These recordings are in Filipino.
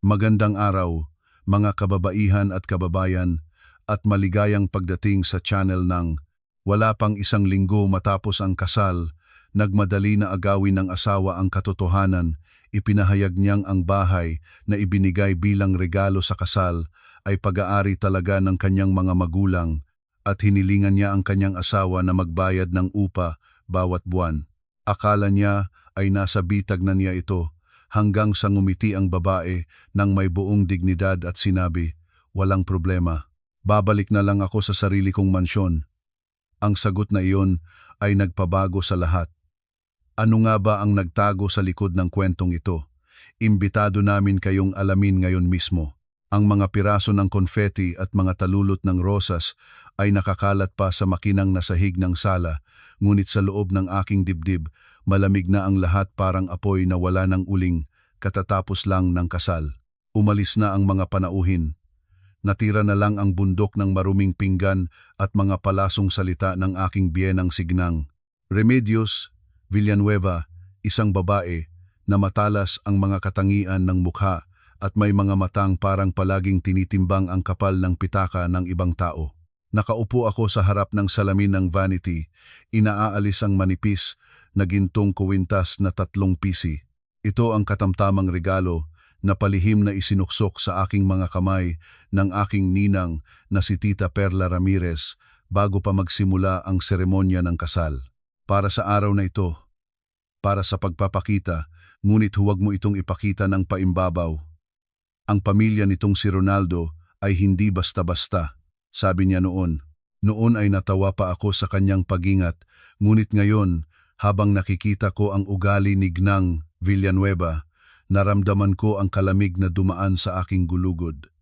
Magandang araw, mga kababaihan at kababayan, at maligayang pagdating sa channel ng wala pang isang linggo matapos ang kasal, nagmadali na agawin ng asawa ang katotohanan, ipinahayag niyang ang bahay na ibinigay bilang regalo sa kasal ay pag-aari talaga ng kanyang mga magulang at hinilingan niya ang kanyang asawa na magbayad ng upa bawat buwan. Akala niya ay nasa bitag na niya ito, hanggang sa ngumiti ang babae nang may buong dignidad at sinabi, "Walang problema. Babalik na lang ako sa sarili kong mansyon." Ang sagot na iyon ay nagpabago sa lahat. Ano nga ba ang nagtago sa likod ng kwentong ito? Imbitado namin kayong alamin ngayon mismo. Ang mga piraso ng konfeti at mga talulot ng rosas ay nakakalat pa sa makinang nasahig ng sala, ngunit sa loob ng aking dibdib, malamig na ang lahat parang apoy na wala ng uling, katatapos lang ng kasal. Umalis na ang mga panauhin. Natira na lang ang bundok ng maruming pinggan at mga palasong salita ng aking biyenang signang. Remedios Villanueva, isang babae na matalas ang mga katangian ng mukha at may mga matang parang palaging tinitimbang ang kapal ng pitaka ng ibang tao. Nakaupo ako sa harap ng salamin ng vanity, inaaalis ang manipis na gintong kuwintas na 3 pisi. Ito ang katamtamang regalo na palihim na isinuksok sa aking mga kamay ng aking ninang na si Tita Perla Ramirez bago pa magsimula ang seremonya ng kasal. Para sa araw na ito, para sa pagpapakita, ngunit huwag mo itong ipakita ng paimbabaw. Ang pamilya nitong si Ronaldo ay hindi basta-basta, sabi niya noon. Noon ay natawa pa ako sa kanyang pagingat, ngunit ngayon, habang nakikita ko ang ugali ni Gnang Villanueva, naramdaman ko ang kalamig na dumaan sa aking gulugod.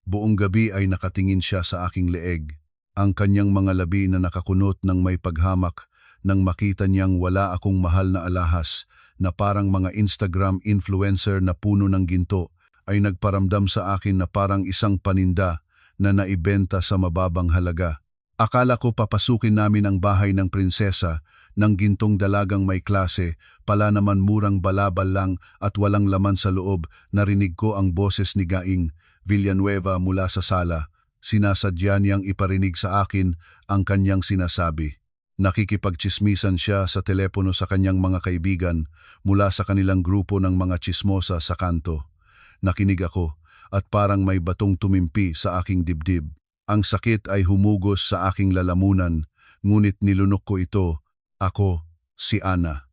Buong gabi ay nakatingin siya sa aking leeg, ang kanyang mga labi na nakakunot ng may paghamak nang makita niyang wala akong mahal na alahas na parang mga Instagram influencer na puno ng ginto ay nagparamdam sa akin na parang isang paninda na naibenta sa mababang halaga. Akala ko papasukin namin ang bahay ng prinsesa ng gintong dalagang may klase, pala naman murang balabal lang at walang laman sa loob. Narinig ko ang boses ni Gaing Villanueva mula sa sala. Sinasadya niyang iparinig sa akin ang kanyang sinasabi. Nakikipagtsismisan siya sa telepono sa kanyang mga kaibigan mula sa kanilang grupo ng mga tsismosa sa kanto. Nakinig ako at parang may batong tumimpi sa aking dibdib. Ang sakit ay humugos sa aking lalamunan, ngunit nilunok ko ito. Ako, si Ana.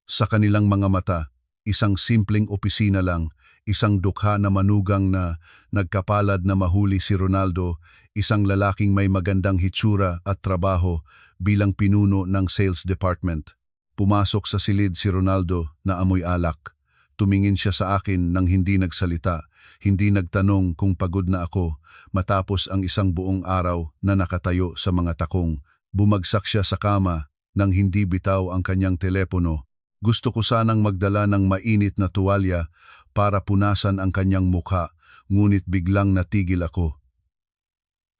Sa kanilang mga mata, isang simpleng opisina lang, isang dukha na manugang na nagkapalad na mahuli si Ronaldo, isang lalaking may magandang hitsura at trabaho bilang pinuno ng sales department. Pumasok sa silid si Ronaldo na amoy alak. Tumingin siya sa akin nang hindi nagsalita, hindi nagtanong kung pagod na ako, matapos ang isang buong araw na nakatayo sa mga takong. Bumagsak siya sa kama nang hindi bitaw ang kanyang telepono. Gusto ko sanang magdala ng mainit na tuwalya para punasan ang kanyang mukha, ngunit biglang natigil ako.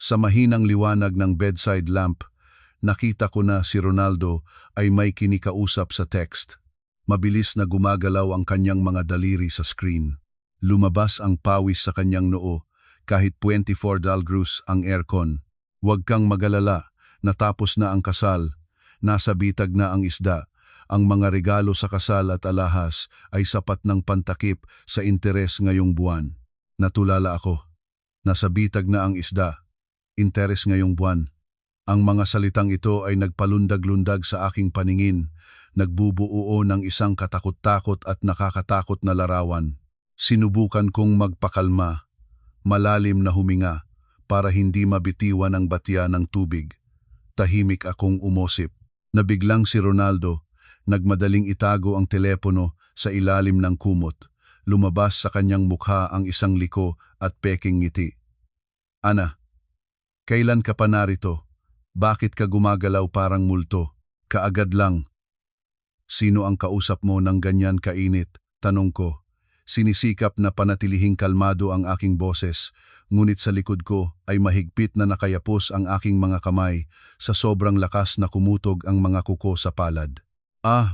Sa mahinang liwanag ng bedside lamp, nakita ko na si Ronaldo ay may kinikausap sa text. Mabilis na gumagalaw ang kanyang mga daliri sa screen. Lumabas ang pawis sa kanyang noo, kahit 24 degrees ang aircon. Huwag kang magalala, natapos na ang kasal. Nasa bitag na ang isda. Ang mga regalo sa kasal at alahas ay sapat ng pantakip sa interes ngayong buwan. Natulala ako. Nasa bitag na ang isda. Interes ngayong buwan. Ang mga salitang ito ay nagpalundag-lundag sa aking paningin, nagbubuo ng isang katakot-takot at nakakatakot na larawan. Sinubukan kong magpakalma, malalim na huminga, para hindi mabitiwan ang batya ng tubig. Tahimik akong umosip. Nabiglang si Ronaldo, nagmadaling itago ang telepono sa ilalim ng kumot. Lumabas sa kanyang mukha ang isang liko at peking ngiti. "Ana, kailan ka pa narito? Bakit ka gumagalaw parang multo? Kaagad lang." "Sino ang kausap mo ng ganyan kainit?" tanong ko. Sinisikap na panatilihing kalmado ang aking boses, ngunit sa likod ko ay mahigpit na nakayapos ang aking mga kamay, sa sobrang lakas na kumutog ang mga kuko sa palad.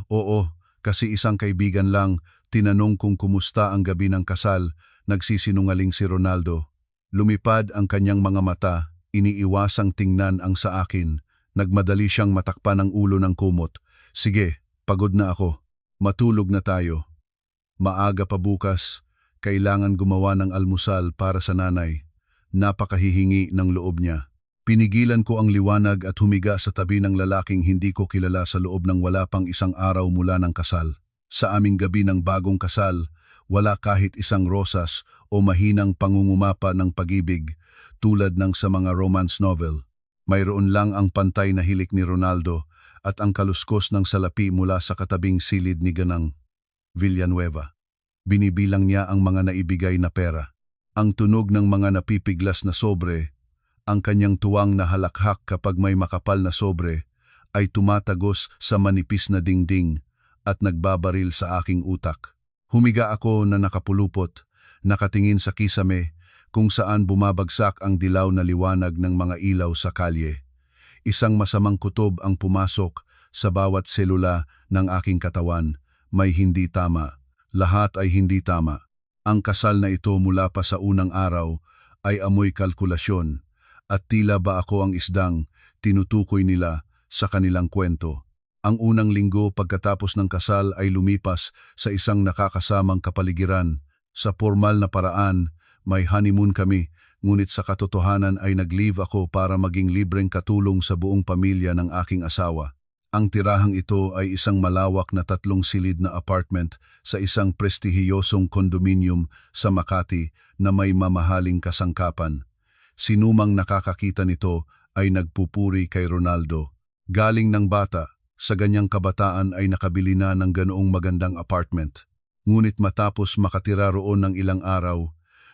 "Oo, kasi isang kaibigan lang, tinanong kung kumusta ang gabi ng kasal, nagsisinungaling si Ronaldo. Lumipad ang kanyang mga mata, iniiwasang tingnan ang sa akin. Nagmadali siyang matakpan ang ulo ng kumot. Sige, pagod na ako. Matulog na tayo. Maaga pa bukas, kailangan gumawa ng almusal para sa nanay. Napakahihingi ng loob niya. Pinigilan ko ang liwanag at humiga sa tabi ng lalaking hindi ko kilala sa loob ng wala pang isang araw mula ng kasal. Sa aming gabi ng bagong kasal, wala kahit isang rosas o mahinang pangungumapa ng pag-ibig tulad ng sa mga romance novel. Mayroon lang ang pantay na hilik ni Ronaldo at ang kaluskos ng salapi mula sa katabing silid ni Ganang Villanueva. Binibilang niya ang mga naibigay na pera. Ang tunog ng mga napipiglas na sobre, ang kanyang tuwang na halakhak kapag may makapal na sobre, ay tumatagos sa manipis na dingding at nagbabaril sa aking utak. Humiga ako na nakapulupot, nakatingin sa kisame kung saan bumabagsak ang dilaw na liwanag ng mga ilaw sa kalye. Isang masamang kutob ang pumasok sa bawat selula ng aking katawan. May hindi tama. Lahat ay hindi tama. Ang kasal na ito mula pa sa unang araw ay amoy kalkulasyon at tila ba ako ang isdang tinutukoy nila sa kanilang kwento. Ang unang linggo pagkatapos ng kasal ay lumipas sa isang nakakasamang kapaligiran. Sa formal na paraan, may honeymoon kami, ngunit sa katotohanan ay nag-leave ako para maging libreng katulong sa buong pamilya ng aking asawa. Ang tirahang ito ay isang malawak na 3 silid na apartment sa isang prestihiyosong kondominium sa Makati na may mamahaling kasangkapan. Sinumang nakakakita nito ay nagpupuri kay Ronaldo. Galing ng bata, sa ganyang kabataan ay nakabili na ng ganoong magandang apartment. Ngunit matapos makatira roon ng ilang araw,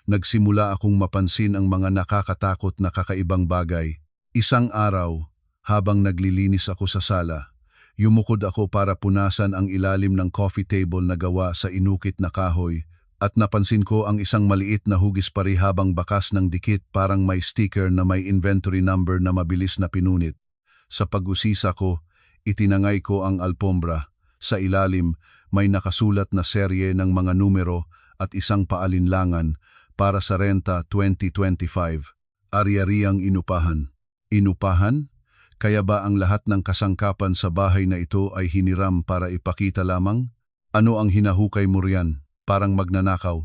nagsimula akong mapansin ang mga nakakatakot na kakaibang bagay. Isang araw, habang naglilinis ako sa sala, yumukod ako para punasan ang ilalim ng coffee table na gawa sa inukit na kahoy at napansin ko ang isang maliit na hugis pari habang bakas ng dikit parang may sticker na may inventory number na mabilis na pinunit. Sa pag-usisa ko, itinangay ko ang alpombra. Sa ilalim, may nakasulat na serye ng mga numero at isang paalinlangan para sa renta 2025. Ari-ariang inupahan. Inupahan? Kaya ba ang lahat ng kasangkapan sa bahay na ito ay hiniram para ipakita lamang? Ano ang hinahukay mo riyan? Parang magnanakaw.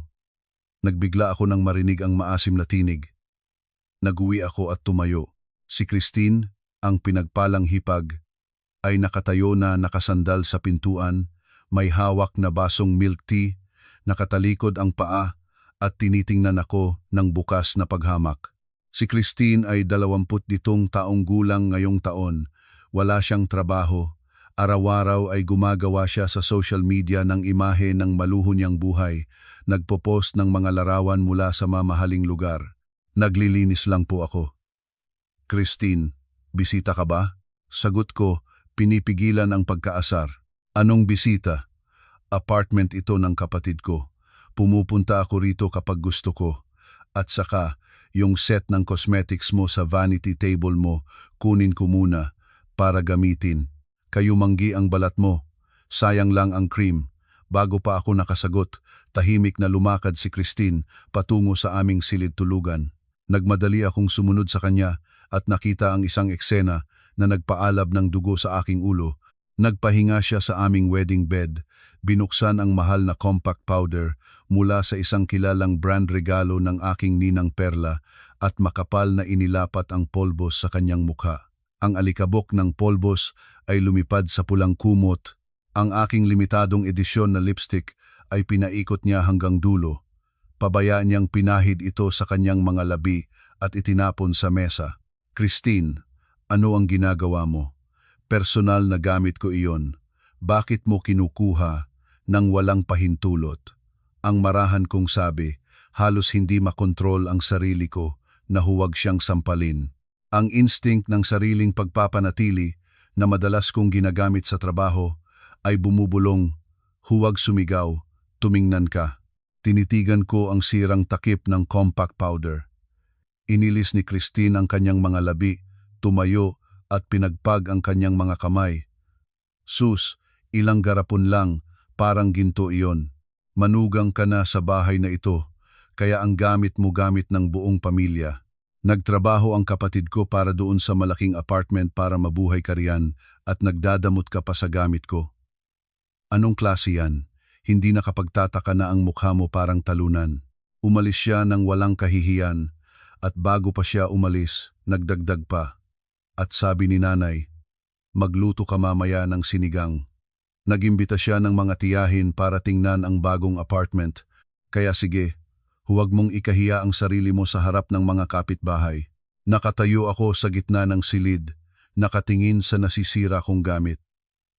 Nagbigla ako nang marinig ang maasim na tinig. Naguwi ako at tumayo. Si Christine, ang pinagpalang hipag, ay nakatayo na nakasandal sa pintuan, may hawak na basong milk tea, nakatalikod ang paa at tinitingnan ako ng bukas na paghamak. Si Christine ay 22 taong gulang ngayong taon. Wala siyang trabaho. Araw-araw ay gumagawa siya sa social media ng imahe ng maluho niyang buhay. Nagpo-post ng mga larawan mula sa mamahaling lugar. Naglilinis lang po ako. Christine, bisita ka ba? Sagot ko, pinipigilan ang pagkaasar. Anong bisita? Apartment ito ng kapatid ko. Pumupunta ako rito kapag gusto ko. At saka, yung set ng cosmetics mo sa vanity table mo, kunin ko muna para gamitin. Kayumanggi ang balat mo. Sayang lang ang cream. Bago pa ako nakasagot, tahimik na lumakad si Christine patungo sa aming silid tulugan. Nagmadali akong sumunod sa kanya at nakita ang isang eksena na nagpaalab ng dugo sa aking ulo. Nagpahinga siya sa aming wedding bed. Binuksan ang mahal na compact powder mula sa isang kilalang brand regalo ng aking ninang Perla at makapal na inilapat ang polbos sa kanyang mukha. Ang alikabok ng polbos ay lumipad sa pulang kumot. Ang aking limitadong edisyon na lipstick ay pinaikot niya hanggang dulo. Pabayaan niyang pinahid ito sa kanyang mga labi at itinapon sa mesa. Christine, ano ang ginagawa mo? Personal na gamit ko iyon. Bakit mo kinukuha nang walang pahintulot? Ang marahan kong sabi, halos hindi makontrol ang sarili ko na huwag siyang sampalin. Ang instinct ng sariling pagpapanatili na madalas kong ginagamit sa trabaho ay bumubulong, huwag sumigaw, tumingnan ka. Tinitigan ko ang sirang takip ng compact powder. Inilis ni Christine ang kanyang mga labi, tumayo at pinagpag ang kanyang mga kamay. Sus, ilang garapon lang, parang ginto iyon. Manugang ka na sa bahay na ito. kaya ang gamit mo gamit ng buong pamilya. Nagtrabaho ang kapatid ko para doon sa malaking apartment para mabuhay ka riyan at nagdadamot ka pa sa gamit ko. Anong klase yan? Hindi nakapagtataka na ang mukha mo parang talunan. Umalis siya ng walang kahihiyan at bago pa siya umalis, nagdagdag pa. At sabi ni nanay, magluto ka mamaya ng sinigang. Nagimbita siya ng mga tiyahin para tingnan ang bagong apartment. Kaya sige, huwag mong ikahiya ang sarili mo sa harap ng mga kapitbahay. Nakatayo ako sa gitna ng silid, nakatingin sa nasisira kong gamit.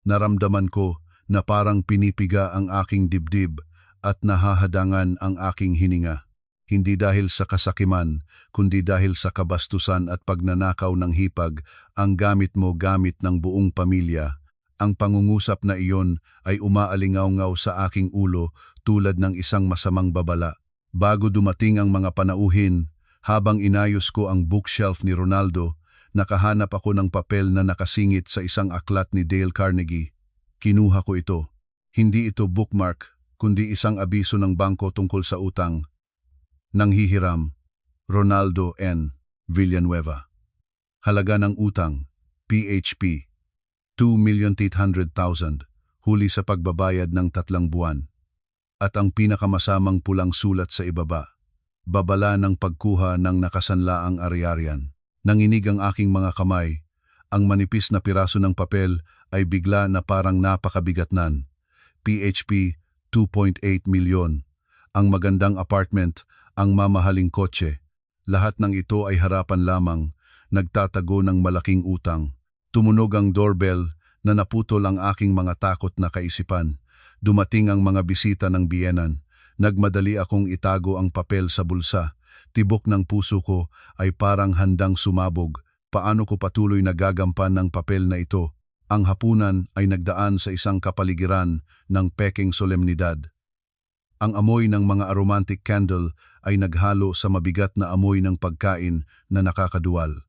Naramdaman ko na parang pinipiga ang aking dibdib at nahahadangan ang aking hininga. Hindi dahil sa kasakiman, kundi dahil sa kabastusan at pagnanakaw ng hipag, ang gamit mo gamit ng buong pamilya. Ang pangungusap na iyon ay umaalingaw-ngaw sa aking ulo tulad ng isang masamang babala. Bago dumating ang mga panauhin, habang inayos ko ang bookshelf ni Ronaldo, nakahanap ako ng papel na nakasingit sa isang aklat ni Dale Carnegie. Kinuha ko ito. Hindi ito bookmark, kundi isang abiso ng bangko tungkol sa utang. Nanghihiram, Ronaldo N. Villanueva. Halaga ng utang, PHP, 2,800,000, huli sa pagbabayad ng 3 buwan. At ang pinakamasamang pulang sulat sa ibaba, babala ng pagkuha ng nakasanlaang ari-arian. Nanginig ang aking mga kamay. Ang manipis na piraso ng papel ay bigla na parang napakabigatnan. PHP 2.8 milyon. Ang magandang apartment, ang mamahaling kotse. Lahat ng ito ay harapan lamang, nagtatago ng malaking utang. Tumunog ang doorbell na naputol ang aking mga takot na kaisipan. Dumating ang mga bisita ng biyenan. Nagmadali akong itago ang papel sa bulsa. Tibok ng puso ko ay parang handang sumabog. Paano ko patuloy nagagampan ng papel na ito? Ang hapunan ay nagdaan sa isang kapaligiran ng peking solemnidad. Ang amoy ng mga aromatic candle ay naghalo sa mabigat na amoy ng pagkain na nakakaduwal.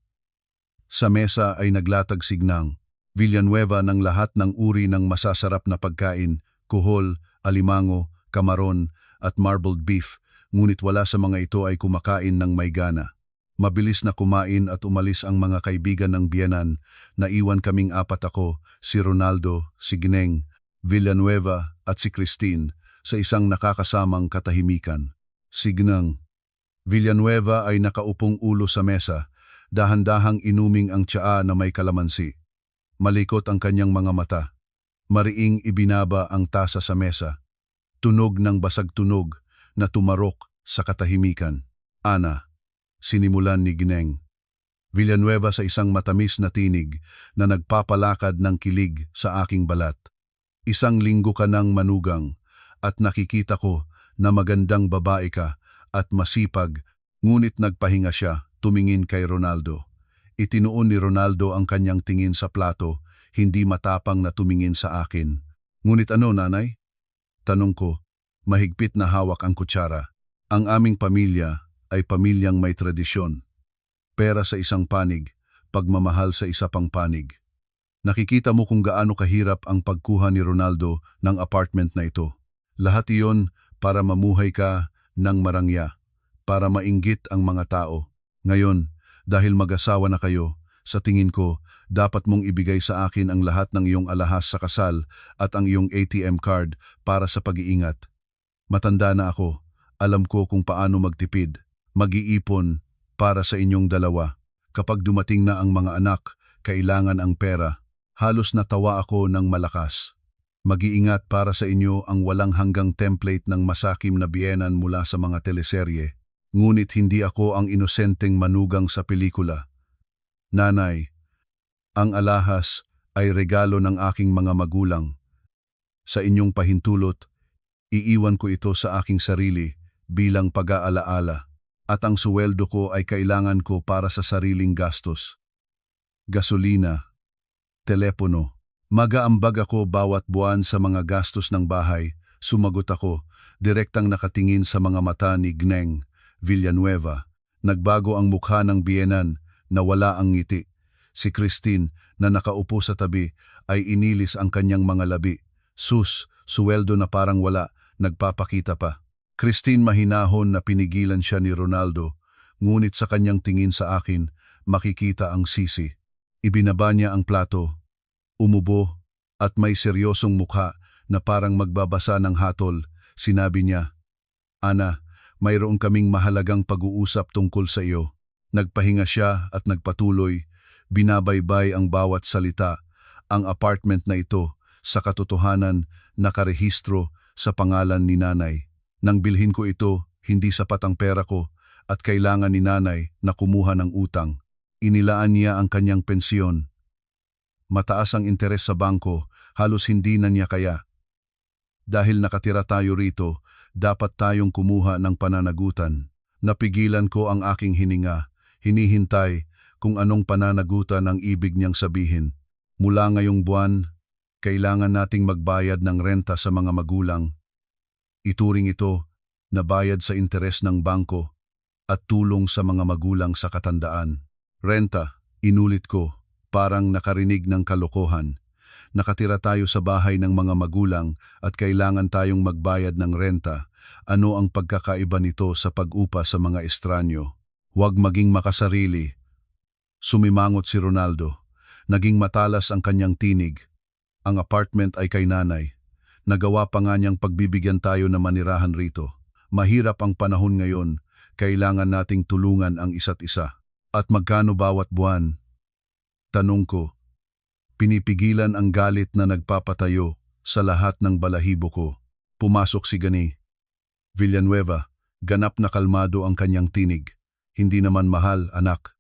Sa mesa ay naglatag signang, Villanueva ng lahat ng uri ng masasarap na pagkain, kuhol, alimango, kamaron, at marbled beef, ngunit wala sa mga ito ay kumakain ng may gana. Mabilis na kumain at umalis ang mga kaibigan ng biyenan. Naiwan kaming 4 ako, si Ronaldo, si Gineng, Villanueva at si Christine, sa isang nakakasamang katahimikan. Si Gineng, Villanueva ay nakaupong ulo sa mesa, dahan-dahang inuming ang tsaa na may kalamansi. Malikot ang kanyang mga mata. Mariing ibinaba ang tasa sa mesa. Tunog ng basag tunog na tumarok sa katahimikan. Ana, sinimulan ni Gineng. Villanueva sa isang matamis na tinig na nagpapalakad ng kilig sa aking balat. 1 linggo ka ng manugang at nakikita ko na magandang babae ka at masipag, ngunit nagpahinga siya, tumingin kay Ronaldo. Itinuon ni Ronaldo ang kanyang tingin sa plato, hindi matapang na tumingin sa akin. Ngunit ano, nanay? Tanong ko, mahigpit na hawak ang kutsara. Ang aming pamilya ay pamilyang may tradisyon. Pera sa isang panig, pagmamahal sa isa pang panig. Nakikita mo kung gaano kahirap ang pagkuha ni Ronaldo ng apartment na ito. Lahat iyon para mamuhay ka ng marangya, para mainggit ang mga tao. Ngayon, dahil mag-asawa na kayo, sa tingin ko, dapat mong ibigay sa akin ang lahat ng iyong alahas sa kasal at ang iyong ATM card para sa pag-iingat. Matanda na ako, alam ko kung paano magtipid, mag-iipon para sa inyong dalawa. Kapag dumating na ang mga anak, kailangan ang pera. Halos natawa ako ng malakas. Mag-iingat para sa inyo ang walang hanggang template ng masakim na biyenan mula sa mga teleserye. Ngunit hindi ako ang inosenteng manugang sa pelikula. Nanay, ang alahas ay regalo ng aking mga magulang. Sa inyong pahintulot, iiwan ko ito sa aking sarili bilang pag-aalaala at ang suweldo ko ay kailangan ko para sa sariling gastos. Gasolina, telepono. Mag-aambag ako bawat buwan sa mga gastos ng bahay. Sumagot ako, direktang nakatingin sa mga mata ni Gineng Villanueva. Nagbago ang mukha ng biyenan na wala ang ngiti. Si Christine na nakaupo sa tabi ay inilis ang kanyang mga labi. Sus, suweldo na parang wala, nagpapakita pa. Christine mahinahon na pinigilan siya ni Ronaldo, ngunit sa kanyang tingin sa akin, makikita ang sisi. Ibinaba niya ang plato, umubo, at may seryosong mukha na parang magbabasa ng hatol. Sinabi niya, "Ana, mayroon kaming mahalagang pag-uusap tungkol sa iyo." Nagpahinga siya at nagpatuloy, binabaybay ang bawat salita. Ang apartment na ito, sa katotohanan, nakarehistro sa pangalan ni nanay. Nang bilhin ko ito, hindi sapat ang pera ko at kailangan ni nanay na kumuha ng utang. Inilaan niya ang kanyang pensyon. Mataas ang interes sa bangko, halos hindi na niya kaya. Dahil nakatira tayo rito, dapat tayong kumuha ng pananagutan. Napigilan ko ang aking hininga, hinihintay kung anong pananagutan ang ibig niyang sabihin. Mula ngayong buwan, kailangan nating magbayad ng renta sa mga magulang. Ituring ito na bayad sa interes ng bangko at tulong sa mga magulang sa katandaan. Renta, inulit ko, parang nakarinig ng kalokohan. Nakatira tayo sa bahay ng mga magulang at kailangan tayong magbayad ng renta. Ano ang pagkakaiba nito sa pag-upa sa mga estranyo? Huwag maging makasarili. Sumimangot si Ronaldo. Naging matalas ang kanyang tinig. Ang apartment ay kay nanay. Nagawa pa nga niyang pagbibigyan tayo na manirahan rito. Mahirap ang panahon ngayon, kailangan nating tulungan ang isa't isa. At magkano bawat buwan? Tanong ko. Pinipigilan ang galit na nagpapatayo sa lahat ng balahibo ko. Pumasok si Gani. Villanueva, ganap na kalmado ang kanyang tinig. Hindi naman mahal, anak.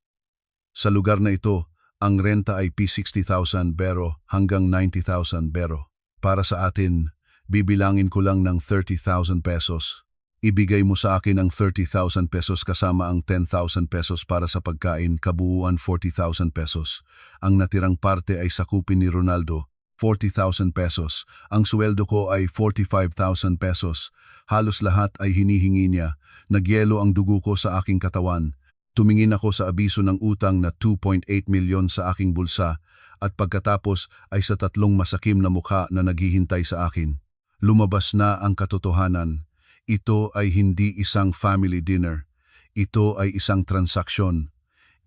Sa lugar na ito, ang renta ay P60,000 bero hanggang 90,000 bero. Para sa atin, bibilangin ko lang ng 30,000 pesos. Ibigay mo sa akin ang 30,000 pesos kasama ang 10,000 pesos para sa pagkain, kabuuan 40,000 pesos. Ang natirang parte ay sakupin ni Ronaldo, 40,000 pesos. Ang sweldo ko ay 45,000 pesos. Halos lahat ay hinihingi niya. Nagyelo ang dugo ko sa aking katawan. Tumingin ako sa abiso ng utang na 2.8 milyon sa aking bulsa at pagkatapos ay sa tatlong masakim na mukha na naghihintay sa akin. Lumabas na ang katotohanan. Ito ay hindi isang family dinner. Ito ay isang transaksyon.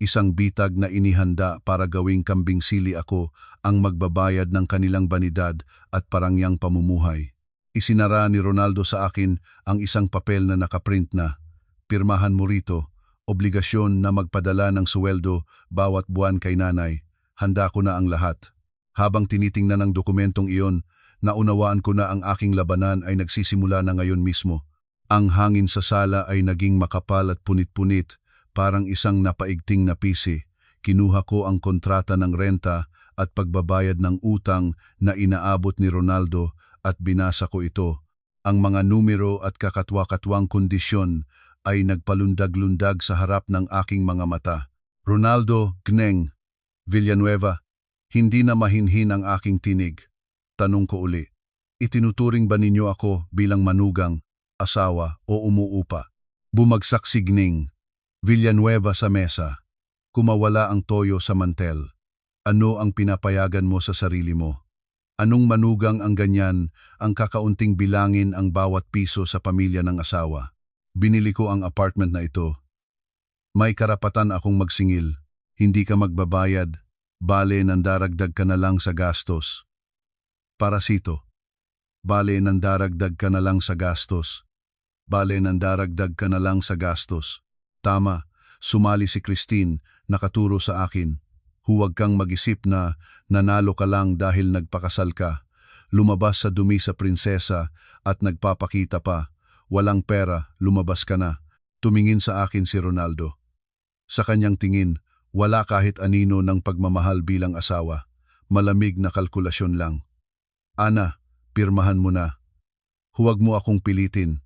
Isang bitag na inihanda para gawing kambing sili ako ang magbabayad ng kanilang banidad at parangyang pamumuhay. Isinara ni Ronaldo sa akin ang isang papel na nakaprint na, "Pirmahan mo rito, obligasyon na magpadala ng suweldo bawat buwan kay nanay. Handa ko na ang lahat." Habang tinitingnan ang dokumentong iyon, naunawaan ko na ang aking labanan ay nagsisimula na ngayon mismo. Ang hangin sa sala ay naging makapal at punit-punit, parang isang napaigting na pisi. Kinuha ko ang kontrata ng renta at pagbabayad ng utang na inaabot ni Ronaldo at binasa ko ito. Ang mga numero at kakatwa-katwang kondisyon ay nagpalundag-lundag sa harap ng aking mga mata. "Ronaldo, Gneng, Villanueva," hindi na mahinhin ang aking tinig. Tanong ko uli, "Itinuturing ba ninyo ako bilang manugang, asawa o umuupa?" Bumagsak si Gneng Villanueva sa mesa. Kumawala ang toyo sa mantel. "Ano ang pinapayagan mo sa sarili mo? Anong manugang ang ganyan ang kakaunting bilangin ang bawat piso sa pamilya ng asawa? Binili ko ang apartment na ito. May karapatan akong magsingil. Hindi ka magbabayad. Bale nandaragdag ka na lang sa gastos." Parasito. Bale nandaragdag ka na lang sa gastos. Bale nandaragdag ka na lang sa gastos. Tama, sumali si Christine, nakaturo sa akin. Huwag kang mag-isip na nanalo ka lang dahil nagpakasal ka. Lumabas sa dumi sa prinsesa at nagpapakita pa. Walang pera, lumabas ka na. Tumingin sa akin si Ronaldo. Sa kanyang tingin, wala kahit anino ng pagmamahal bilang asawa. Malamig na kalkulasyon lang. "Ana, pirmahan mo na. Huwag mo akong pilitin.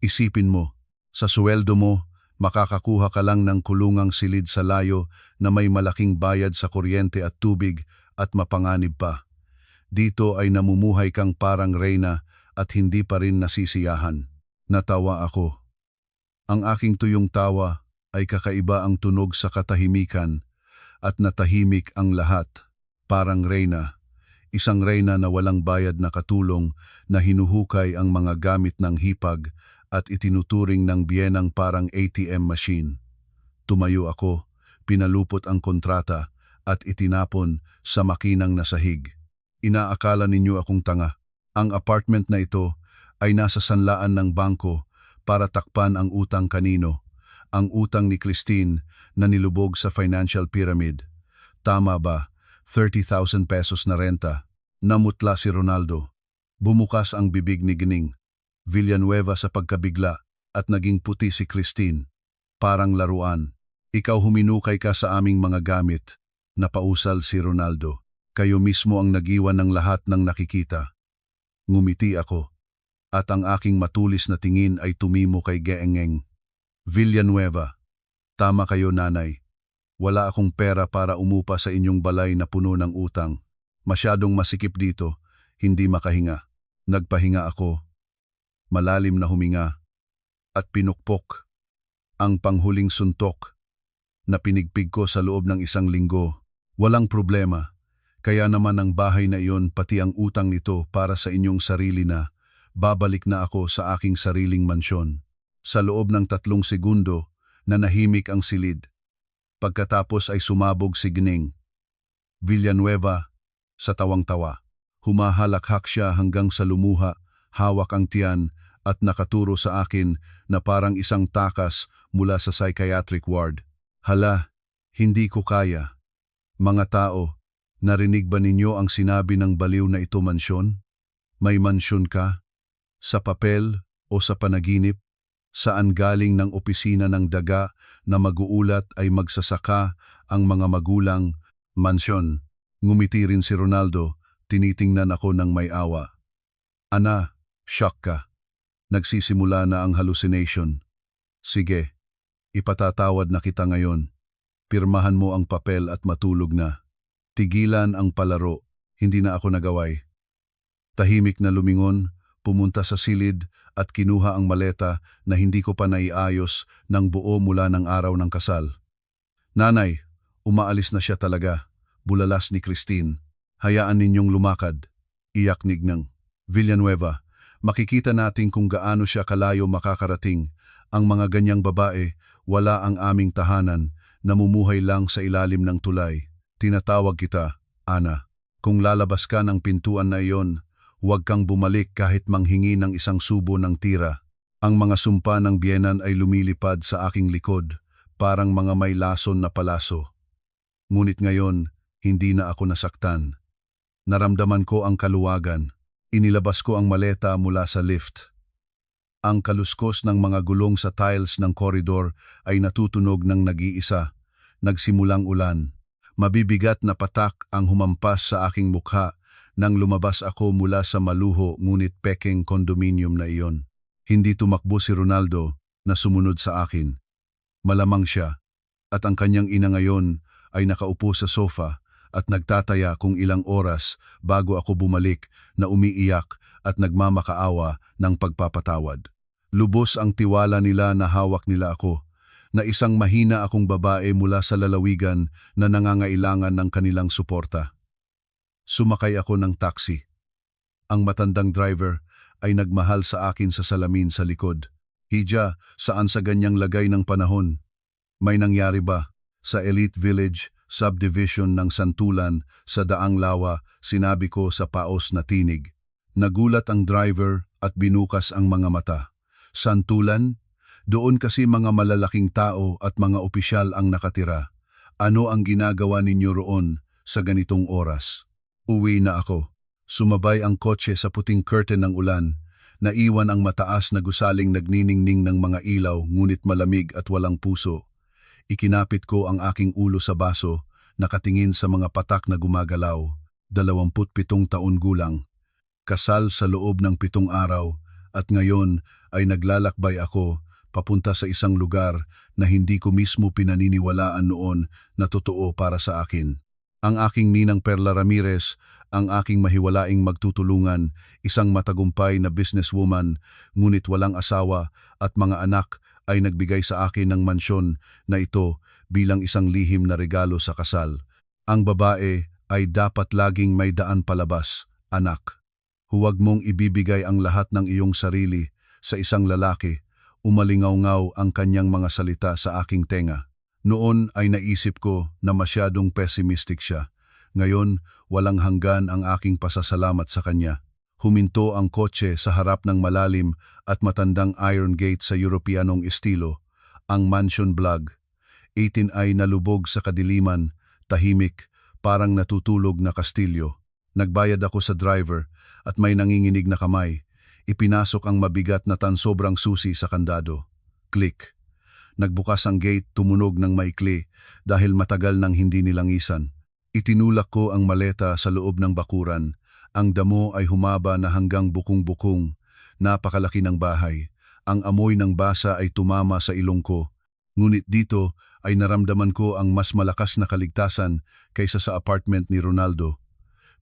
Isipin mo, sa sweldo mo, makakakuha ka lang ng kulungang silid sa layo na may malaking bayad sa kuryente at tubig at mapanganib pa. Dito ay namumuhay kang parang reyna at hindi pa rin nasisiyahan." Natawa ako. Ang aking tuyong tawa ay kakaiba ang tunog sa katahimikan at natahimik ang lahat. Parang reyna. Isang reyna na walang bayad na katulong na hinuhukay ang mga gamit ng hipag at itinuturing ng biyenang parang ATM machine. Tumayo ako, pinalupot ang kontrata at itinapon sa makinang nasahig. Inaakala ninyo akong tanga. Ang apartment na ito ay nasa sanlaan ng bangko para takpan ang utang kanino. Ang utang ni Christine na nilubog sa financial pyramid. Tama ba? 30,000 pesos na renta. Namutla si Ronaldo. Bumukas ang bibig ni Gining. Villanueva sa pagkabigla at naging puti si Christine. Parang laruan. Ikaw huminukay ka sa aming mga gamit. Napausal si Ronaldo. Kayo mismo ang nagiwan ng lahat ng nakikita. Ngumiti ako. At ang aking matulis na tingin ay tumimo kay Geengeng. Villanueva, tama kayo nanay. Wala akong pera para umupa sa inyong balay na puno ng utang. Masyadong masikip dito, hindi makahinga. Nagpahinga ako. Malalim na huminga. At pinukpok. Ang panghuling suntok na pinigpig ko sa loob ng 1 linggo. Walang problema. Kaya naman ang bahay na iyon pati ang utang nito para sa inyong sarili na. Babalik na ako sa aking sariling mansyon. Sa loob ng 3 segundo, nanahimik ang silid. Pagkatapos ay sumabog si Gining. Villanueva, sa tawang-tawa. Humahalakhak siya hanggang sa lumuha, hawak ang tiyan at nakaturo sa akin na parang isang takas mula sa psychiatric ward. Hala, hindi ko kaya. Mga tao, narinig ba ninyo ang sinabi ng baliw na ito mansyon? May mansyon ka? Sa papel o sa panaginip? Saan galing ng opisina ng daga na mag-uulat ay magsasaka ang mga magulang? Mansyon. Ngumiti rin si Ronaldo, tinitingnan ako ng may awa. Ana, shock ka. Nagsisimula na ang hallucination. Sige, ipatatawad na kita ngayon. Pirmahan mo ang papel at matulog na. Tigilan ang palaro, hindi na ako nagaway. Tahimik na lumingon, pumunta sa silid at kinuha ang maleta na hindi ko pa naiayos ng buo mula ng araw ng kasal. Nanay, umaalis na siya talaga, bulalas ni Christine. Hayaan ninyong lumakad. Iyak ni Gining. Villanueva, makikita natin kung gaano siya kalayo makakarating. Ang mga ganyang babae, wala ang aming tahanan, namumuhay lang sa ilalim ng tulay. Tinatawag kita, Ana. Kung lalabas ka ng pintuan na iyon, huwag kang bumalik kahit manghingi ng 1 subo ng tira. Ang mga sumpa ng biyenan ay lumilipad sa aking likod, parang mga may lason na palaso. Ngunit ngayon, hindi na ako nasaktan. Naramdaman ko ang kaluwagan. Inilabas ko ang maleta mula sa lift. Ang kaluskos ng mga gulong sa tiles ng koridor ay natutunog ng nag-iisa. Nagsimulang ulan. Mabibigat na patak ang humampas sa aking mukha nang lumabas ako mula sa maluho ngunit pekeng kondominium na iyon. Hindi tumakbo si Ronaldo na sumunod sa akin. Malamang siya at ang kanyang ina ngayon ay nakaupo sa sofa at nagtataya kung ilang oras bago ako bumalik na umiiyak at nagmamakaawa ng pagpapatawad. Lubos ang tiwala nila na hawak nila ako, na isang mahina akong babae mula sa lalawigan na nangangailangan ng kanilang suporta. Sumakay ako ng taxi. Ang matandang driver ay nagmahal sa akin sa salamin sa likod. Hija, saan sa ganyang lagay ng panahon? May nangyari ba? Sa Elite Village, subdivision ng Santulan, sa Daang Lawa, sinabi ko sa paos na tinig. Nagulat ang driver at binukas ang mga mata. Santulan? Doon kasi mga malalaking tao at mga opisyal ang nakatira. Ano ang ginagawa ninyo roon sa ganitong oras? Uwi na ako. Sumabay ang kotse sa puting curtain ng ulan. Naiwan ang mataas na gusaling nagniningning ng mga ilaw ngunit malamig at walang puso. Ikinapit ko ang aking ulo sa baso, nakatingin sa mga patak na gumagalaw. 27 taon gulang. Kasal sa loob ng 7 araw at ngayon ay naglalakbay ako papunta sa isang lugar na hindi ko mismo pinaniniwalaan noon na totoo para sa akin. Ang aking ninang Perla Ramirez, ang aking mahiwalaing magtutulungan, isang matagumpay na businesswoman, ngunit walang asawa at mga anak ay nagbigay sa akin ng mansyon na ito bilang isang lihim na regalo sa kasal. Ang babae ay dapat laging may daan palabas, anak. Huwag mong ibibigay ang lahat ng iyong sarili sa isang lalaki, umalingaw-ngaw ang kanyang mga salita sa aking tenga. Noon ay naisip ko na masyadong pessimistic siya. Ngayon, walang hanggan ang aking pasasalamat sa kanya. Huminto ang kotse sa harap ng malalim at matandang iron gate sa Europeanong estilo, ang Mansion Blag. 18 ay nalubog sa kadiliman, tahimik, parang natutulog na kastilyo. Nagbayad ako sa driver at may nanginginig na kamay. Ipinasok ang mabigat na tansobrang susi sa kandado. Click. Nagbukas ang gate, tumunog ng maikli dahil matagal nang hindi nilangisan. Itinulak ko ang maleta sa loob ng bakuran. Ang damo ay humaba na hanggang bukong-bukong. Napakalaki ng bahay. Ang amoy ng basa ay tumama sa ilong ko. Ngunit dito ay naramdaman ko ang mas malakas na kaligtasan kaysa sa apartment ni Ronaldo.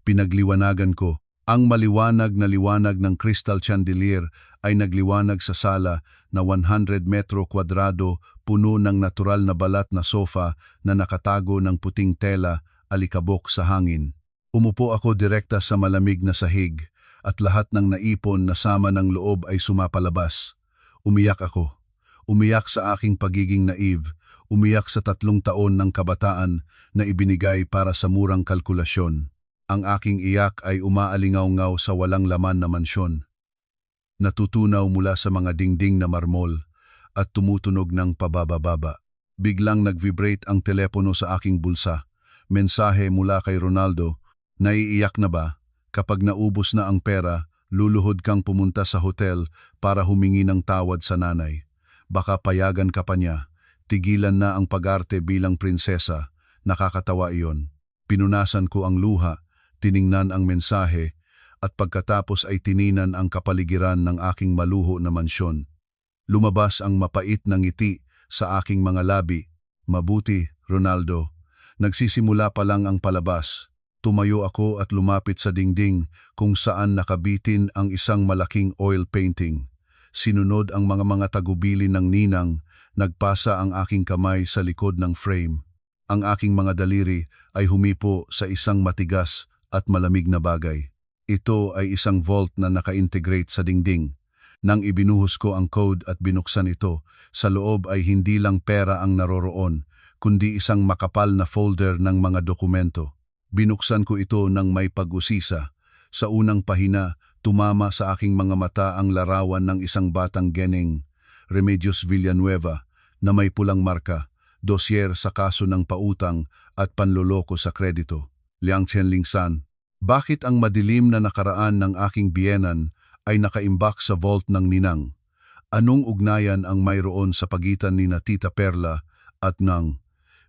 Pinagliwanagan ko. Ang maliwanag na liwanag ng crystal chandelier ay nagliwanag sa sala na 100 metro kwadrado puno ng natural na balat na sofa na nakatago ng puting tela, alikabok sa hangin. Umupo ako direkta sa malamig na sahig at lahat ng naipon na sama ng loob ay sumapalabas. Umiyak ako. Umiyak sa aking pagiging naive. Umiyak sa 3 taon ng kabataan na ibinigay para sa murang kalkulasyon. Ang aking iyak ay umaalingaw-ngaw sa walang laman na mansyon. Natutunaw mula sa mga dingding na marmol at tumutunog ng pababa-baba. Biglang nag-vibrate ang telepono sa aking bulsa. Mensahe mula kay Ronaldo. Naiiyak na ba? Kapag naubos na ang pera, luluhod kang pumunta sa hotel para humingi ng tawad sa nanay. Baka payagan ka pa niya. Tigilan na ang pag-arte bilang prinsesa. Nakakatawa iyon. Pinunasan ko ang luha, tiningnan ang mensahe, at pagkatapos ay tininan ang kapaligiran ng aking maluho na mansyon. Lumabas ang mapait na ngiti sa aking mga labi. Mabuti, Ronaldo. Nagsisimula pa lang ang palabas. Tumayo ako at lumapit sa dingding kung saan nakabitin ang isang malaking oil painting. Sinunod ang mga tagubilin ng ninang, nagpasa ang aking kamay sa likod ng frame. Ang aking mga daliri ay humipo sa isang matigas at malamig na bagay. Ito ay isang vault na naka-integrate sa dingding. Nang ibinuhos ko ang code at binuksan ito, sa loob ay hindi lang pera ang naroroon, kundi isang makapal na folder ng mga dokumento. Binuksan ko ito ng may pag-usisa. Sa unang pahina, tumama sa aking mga mata ang larawan ng isang batang geneng, Remedios Villanueva, na may pulang marka, dosyer sa kaso ng pautang at panloloko sa kredito. Liang Qianlingsan, bakit ang madilim na nakaraan ng aking biyenan ay nakaimbak sa vault ng ninang? Anong ugnayan ang mayroon sa pagitan ni Tita Perla at ng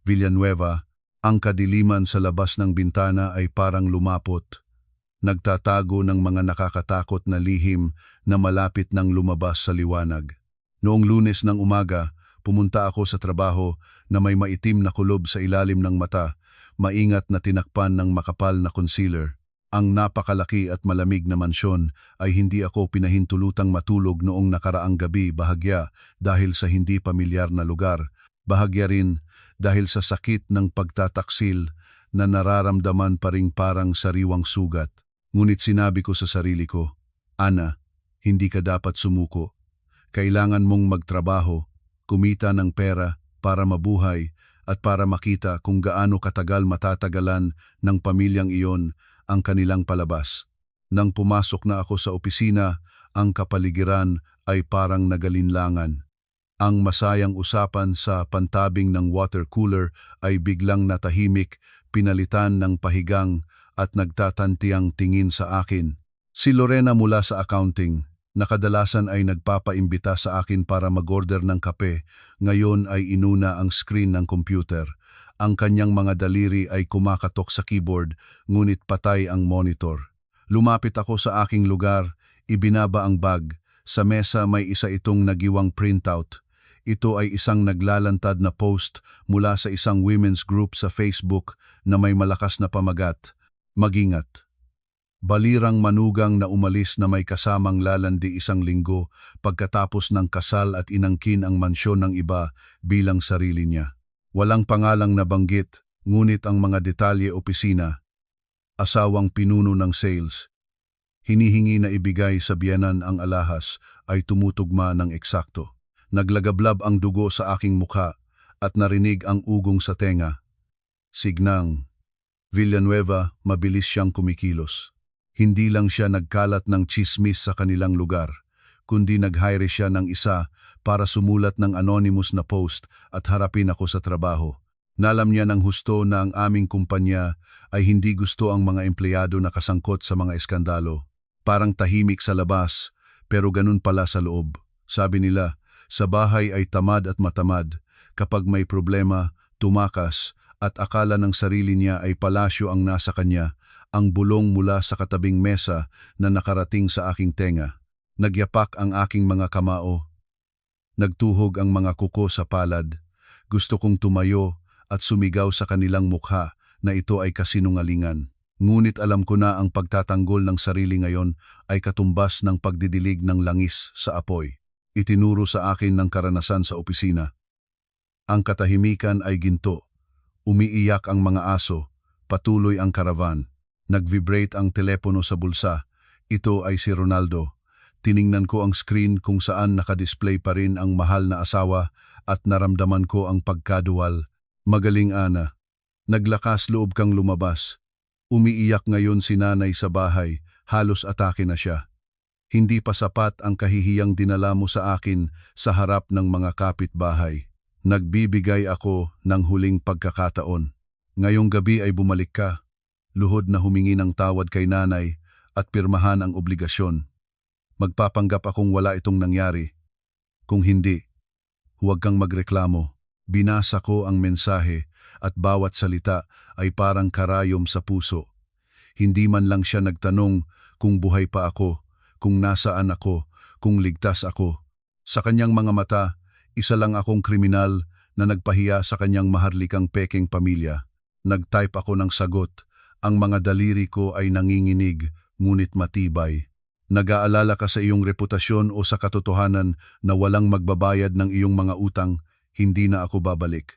Villanueva? Ang kadiliman sa labas ng bintana ay parang lumapot. Nagtatago ng mga nakakatakot na lihim na malapit nang lumabas sa liwanag. Noong Lunes ng umaga, pumunta ako sa trabaho na may maitim na kulob sa ilalim ng mata, maingat na tinakpan ng makapal na concealer. Ang napakalaki at malamig na mansyon ay hindi ako pinahintulutang matulog noong nakaraang gabi, bahagya dahil sa hindi pamilyar na lugar, bahagya rin dahil sa sakit ng pagtataksil na nararamdaman pa ring parang sariwang sugat. Ngunit sinabi ko sa sarili ko, Ana, hindi ka dapat sumuko. Kailangan mong magtrabaho, kumita ng pera para mabuhay at para makita kung gaano katagal matatagalan ng pamilyang iyon ang kanilang palabas. Nang pumasok na ako sa opisina, ang kapaligiran ay parang nagalinlangan. Ang masayang usapan sa pantabing ng water cooler ay biglang natahimik, pinalitan ng pahigang at nagtatantiang tingin sa akin. Si Lorena mula sa accounting, na kadalasan ay nagpapaimbita sa akin para mag-order ng kape, ngayon ay inuna ang screen ng computer. Ang kanyang mga daliri ay kumakatok sa keyboard, ngunit patay ang monitor. Lumapit ako sa aking lugar, ibinaba ang bag. Sa mesa may isa itong nagiwang printout. Ito ay isang naglalantad na post mula sa isang women's group sa Facebook na may malakas na pamagat. Mag-ingat. Balirang manugang na umalis na may kasamang lalandi 1 linggo pagkatapos ng kasal at inangkin ang mansyon ng iba bilang sarili niya. Walang pangalang nabanggit, ngunit ang mga detalye opisina. Asawang pinuno ng sales. hinihingi na ibigay sa biyenan ang alahas ay tumutugma ng eksakto. Naglagablab ang dugo sa aking mukha at narinig ang ugong sa tenga. Signang. Villanueva, mabilis siyang kumikilos. Hindi lang siya nagkalat ng chismis sa kanilang lugar, kundi nag-hire siya ng isa para sumulat ng anonymous na post at harapin ako sa trabaho. Nalam niya ng husto na ang aming kumpanya ay hindi gusto ang mga empleyado na kasangkot sa mga eskandalo. Parang tahimik sa labas, pero ganun pala sa loob. Sabi nila, sa bahay ay tamad at matamad. Kapag may problema, tumakas at akala ng sarili niya ay palasyo ang nasa kanya, ang bulong mula sa katabing mesa na nakarating sa aking tenga. Nagyapak ang aking mga kamao. Nagtuhog ang mga kuko sa palad. Gusto kong tumayo at sumigaw sa kanilang mukha na ito ay kasinungalingan. Ngunit alam ko na ang pagtatanggol ng sarili ngayon ay katumbas ng pagdidilig ng langis sa apoy. Itinuro sa akin ng karanasan sa opisina. Ang katahimikan ay ginto. Umiiyak ang mga aso. Patuloy ang karavan. Nag-vibrate ang telepono sa bulsa. Ito ay si Ronaldo. Tiningnan ko ang screen kung saan nakadisplay pa rin ang mahal na asawa at naramdaman ko ang pagkaduwal. Magaling, Ana. Naglakas loob kang lumabas. Umiiyak ngayon si nanay sa bahay. Halos atake na siya. Hindi pa sapat ang kahihiyang dinala mo sa akin sa harap ng mga kapitbahay. Nagbibigay ako ng huling pagkakataon. Ngayong gabi ay bumalik ka. Luhod na humingi ng tawad kay nanay at pirmahan ang obligasyon. Magpapanggap akong wala itong nangyari. Kung hindi, huwag kang magreklamo. Binasa ko ang mensahe at bawat salita ay parang karayom sa puso. Hindi man lang siya nagtanong kung buhay pa ako, kung nasaan ako, kung ligtas ako. Sa kanyang mga mata, isa lang akong kriminal na nagpahiya sa kanyang maharlikang pekeng pamilya. Nag-type ako ng sagot. Ang mga daliri ko ay nanginginig, ngunit matibay. Nag-aalala ka sa iyong reputasyon o sa katotohanan na walang magbabayad ng iyong mga utang, hindi na ako babalik.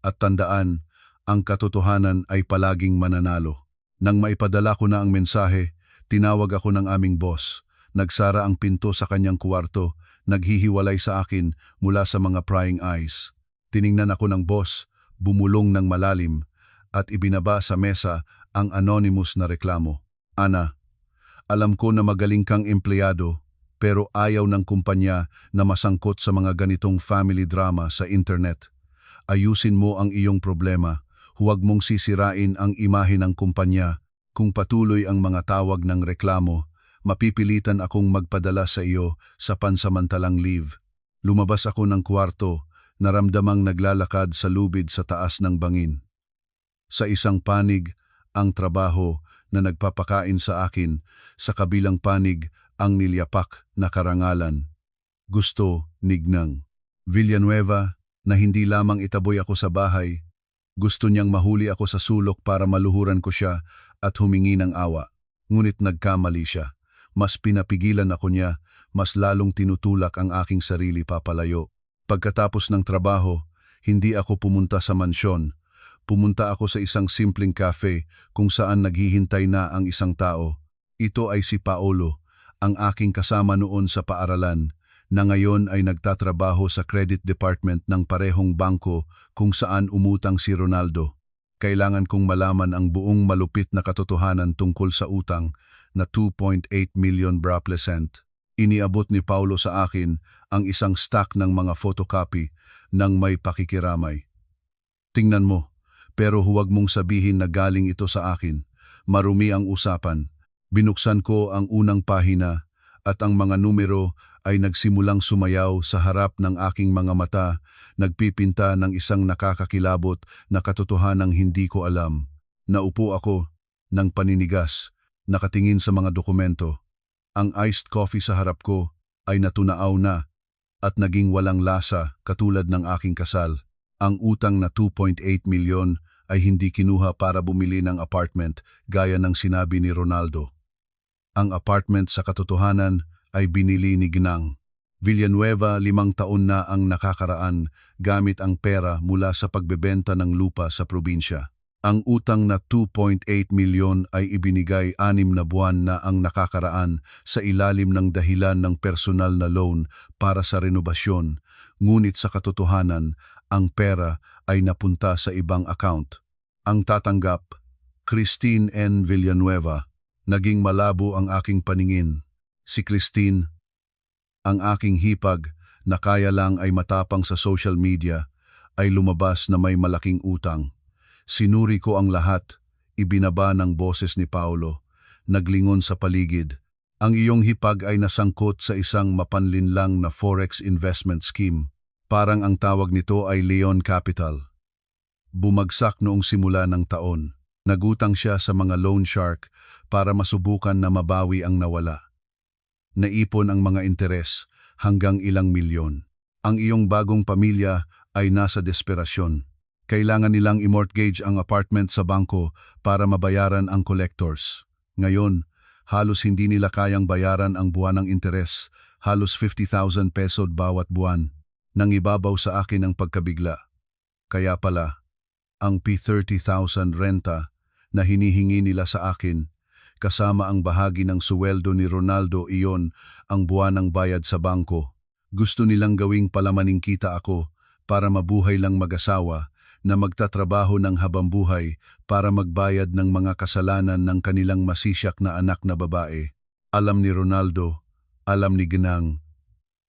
At tandaan, ang katotohanan ay palaging mananalo. Nang maipadala ko na ang mensahe, tinawag ako ng aming boss. Nagsara ang pinto sa kanyang kwarto, naghihiwalay sa akin mula sa mga prying eyes. Tiningnan ako ng boss, bumulong ng malalim, at ibinaba sa mesa ang anonymous na reklamo. Ana, alam ko na magaling kang empleyado, pero ayaw ng kumpanya na masangkot sa mga ganitong family drama sa internet. Ayusin mo ang iyong problema, huwag mong sisirain ang imahe ng kumpanya. Kung patuloy ang mga tawag ng reklamo, mapipilitan akong magpadala sa iyo sa pansamantalang leave. Lumabas ako ng kwarto, naramdamang naglalakad sa lubid sa taas ng bangin. Sa isang panig, ang trabaho na nagpapakain sa akin, sa kabilang panig, ang nilyapak na karangalan. Gusto, Nignang. Villanueva, na hindi lamang itaboy ako sa bahay, gusto niyang mahuli ako sa sulok para maluhuran ko siya at humingi ng awa. Ngunit nagkamali siya. Mas pinapigilan ako niya, mas lalong tinutulak ang aking sarili papalayo. Pagkatapos ng trabaho, hindi ako pumunta sa mansyon. Pumunta ako sa isang simpleng cafe kung saan naghihintay na ang isang tao. Ito ay si Paolo, ang aking kasama noon sa paaralan, na ngayon ay nagtatrabaho sa credit department ng parehong bangko kung saan umutang si Ronaldo. Kailangan kong malaman ang buong malupit na katotohanan tungkol sa utang na 2.8 million braplescent. Iniabot ni Paulo sa akin ang isang stack ng mga photocopy ng may pakikiramay. Tingnan mo, pero huwag mong sabihin na galing ito sa akin. Marumi ang usapan. Binuksan ko ang unang pahina at ang mga numero ay nagsimulang sumayaw sa harap ng aking mga mata, nagpipinta ng isang nakakakilabot na katotohanang hindi ko alam. Naupo ako ng paninigas, nakatingin sa mga dokumento. Ang iced coffee sa harap ko ay natunaaw na at naging walang lasa katulad ng aking kasal. Ang utang na 2.8 milyon ay hindi kinuha para bumili ng apartment gaya ng sinabi ni Ronaldo. Ang apartment sa katotohanan ay binili ni Ginang. Villanueva 5 taon na ang nakakaraan gamit ang pera mula sa pagbebenta ng lupa sa probinsya. Ang utang na 2.8 milyon ay ibinigay 6 na buwan na ang nakakaraan sa ilalim ng dahilan ng personal na loan para sa renobasyon, ngunit sa katotohanan, ang pera ay napunta sa ibang account. Ang tatanggap, Christine N. Villanueva. Naging malabo ang aking paningin. Si Christine, ang aking hipag na kaya lang ay matapang sa social media, ay lumabas na may malaking utang. Sinuri ko ang lahat, ibinaba ng boses ni Paulo, naglingon sa paligid. Ang iyong hipag ay nasangkot sa isang mapanlinlang na forex investment scheme. Parang ang tawag nito ay Leon Capital. Bumagsak noong simula ng taon. Nagutang siya sa mga loan shark para masubukan na mabawi ang nawala. Naipon ang mga interes hanggang ilang milyon. Ang iyong bagong pamilya ay nasa desperasyon. Kailangan nilang i-mortgage ang apartment sa bangko para mabayaran ang collectors. Ngayon, halos hindi nila kayang bayaran ang buwanang interes, halos 50,000 peso bawat buwan. Nang ibabaw sa akin ang pagkabigla. Kaya pala, ang P30,000 renta na hinihingi nila sa akin, kasama ang bahagi ng suweldo ni Ronaldo, iyon ang buwanang bayad sa bangko. Gusto nilang gawing palamaning kita ako para mabuhay lang mag-asawa na magtatrabaho ng habambuhay para magbayad ng mga kasalanan ng kanilang masisyak na anak na babae. Alam ni Ronaldo, alam ni Ginang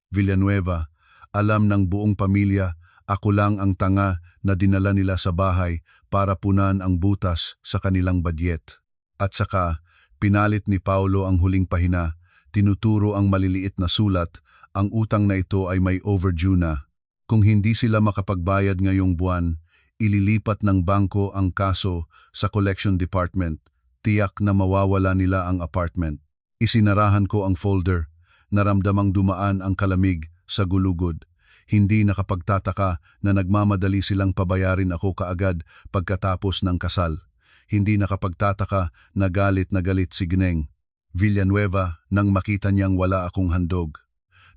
Villanueva, alam ng buong pamilya, ako lang ang tanga na dinala nila sa bahay para punan ang butas sa kanilang badyet. At saka, pinalit ni Paulo ang huling pahina, tinuturo ang maliliit na sulat, ang utang na ito ay may overdue na. Kung hindi sila makapagbayad ngayong buwan, ililipat ng bangko ang kaso sa collection department, tiyak na mawawala nila ang apartment. Isinarahan ko ang folder, naramdamang dumaan ang kalamig sa gulugod. Hindi nakapagtataka na nagmamadali silang pabayarin ako kaagad pagkatapos ng kasal. Hindi nakapagtataka na galit si Gineng Villanueva nang makita niyang wala akong handog.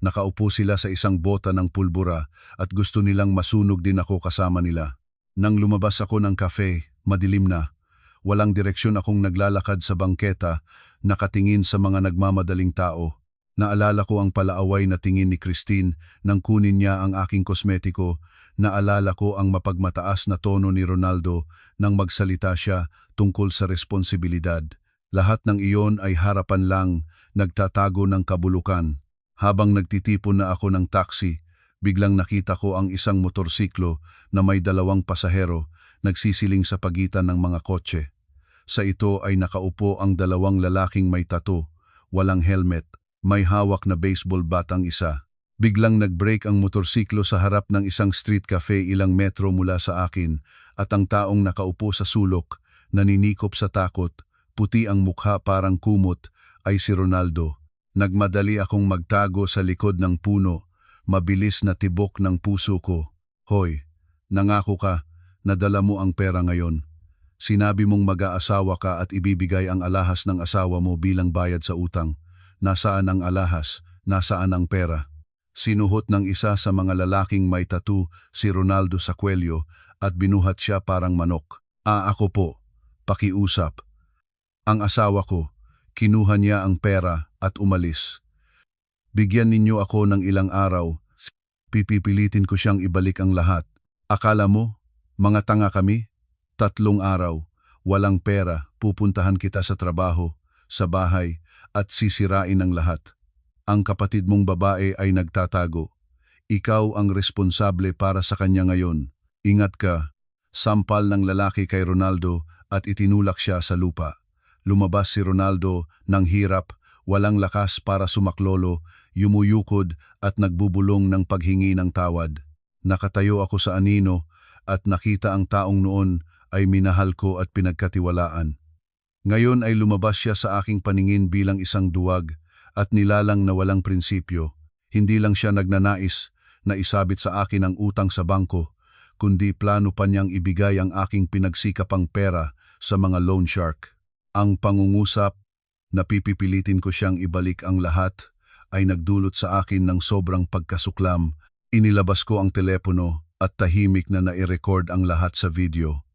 Nakaupo sila sa isang bota ng pulbura at gusto nilang masunog din ako kasama nila. Nang lumabas ako ng cafe, madilim na. Walang direksyon akong naglalakad sa bangketa, nakatingin sa mga nagmamadaling tao. Naalala ko ang palaaway na tingin ni Christine nang kunin niya ang aking kosmetiko. Naalala ko ang mapagmataas na tono ni Ronaldo nang magsalita siya tungkol sa responsibilidad. Lahat ng iyon ay harapan lang, nagtatago ng kabulukan. Habang nagtitipon na ako ng taxi, biglang nakita ko ang isang motorsiklo na may 2 pasahero nagsisiling sa pagitan ng mga kotse. Sa ito ay nakaupo ang 2 lalaking may tattoo, walang helmet, may hawak na baseball bat ang isa. Biglang nag-brake ang motorsiklo sa harap ng isang street cafe ilang metro mula sa akin at ang taong nakaupo sa sulok, naninikop sa takot, puti ang mukha parang kumot, ay si Ronaldo. Nagmadali akong magtago sa likod ng puno, mabilis na tibok ng puso ko. Hoy, nangako ka, nadala mo ang pera ngayon. Sinabi mong mag-aasawa ka at ibibigay ang alahas ng asawa mo bilang bayad sa utang. Nasaan ang alahas? Nasaan ang pera? Sinuhot ng isa sa mga lalaking may tattoo si Ronaldo sa kwelyo at binuhat siya parang manok. Ako po, pakiusap. Ang asawa ko, kinuha niya ang pera at umalis. Bigyan ninyo ako ng ilang araw, pipipilitin ko siyang ibalik ang lahat. Akala mo, mga tanga kami? 3 araw, walang pera, pupuntahan kita sa trabaho, sa bahay, at sisirain ang lahat. Ang kapatid mong babae ay nagtatago. Ikaw ang responsable para sa kanya ngayon. Ingat ka. Sampal ng lalaki kay Ronaldo at itinulak siya sa lupa. Lumabas si Ronaldo ng hirap, walang lakas para sumaklolo, yumuyukod at nagbubulong ng paghingi ng tawad. Nakatayo ako sa anino at nakita ang taong noon ay minahal ko at pinagkatiwalaan. Ngayon ay lumabas siya sa aking paningin bilang isang duwag at nilalang na walang prinsipyo. Hindi lang siya nagnanais na isabit sa akin ang utang sa bangko, kundi plano pa niyang ibigay ang aking pinagsikapang pera sa mga loan shark. Ang pangungusap na pipipilitin ko siyang ibalik ang lahat ay nagdulot sa akin ng sobrang pagkasuklam. Inilabas ko ang telepono at tahimik na nai-record ang lahat sa video.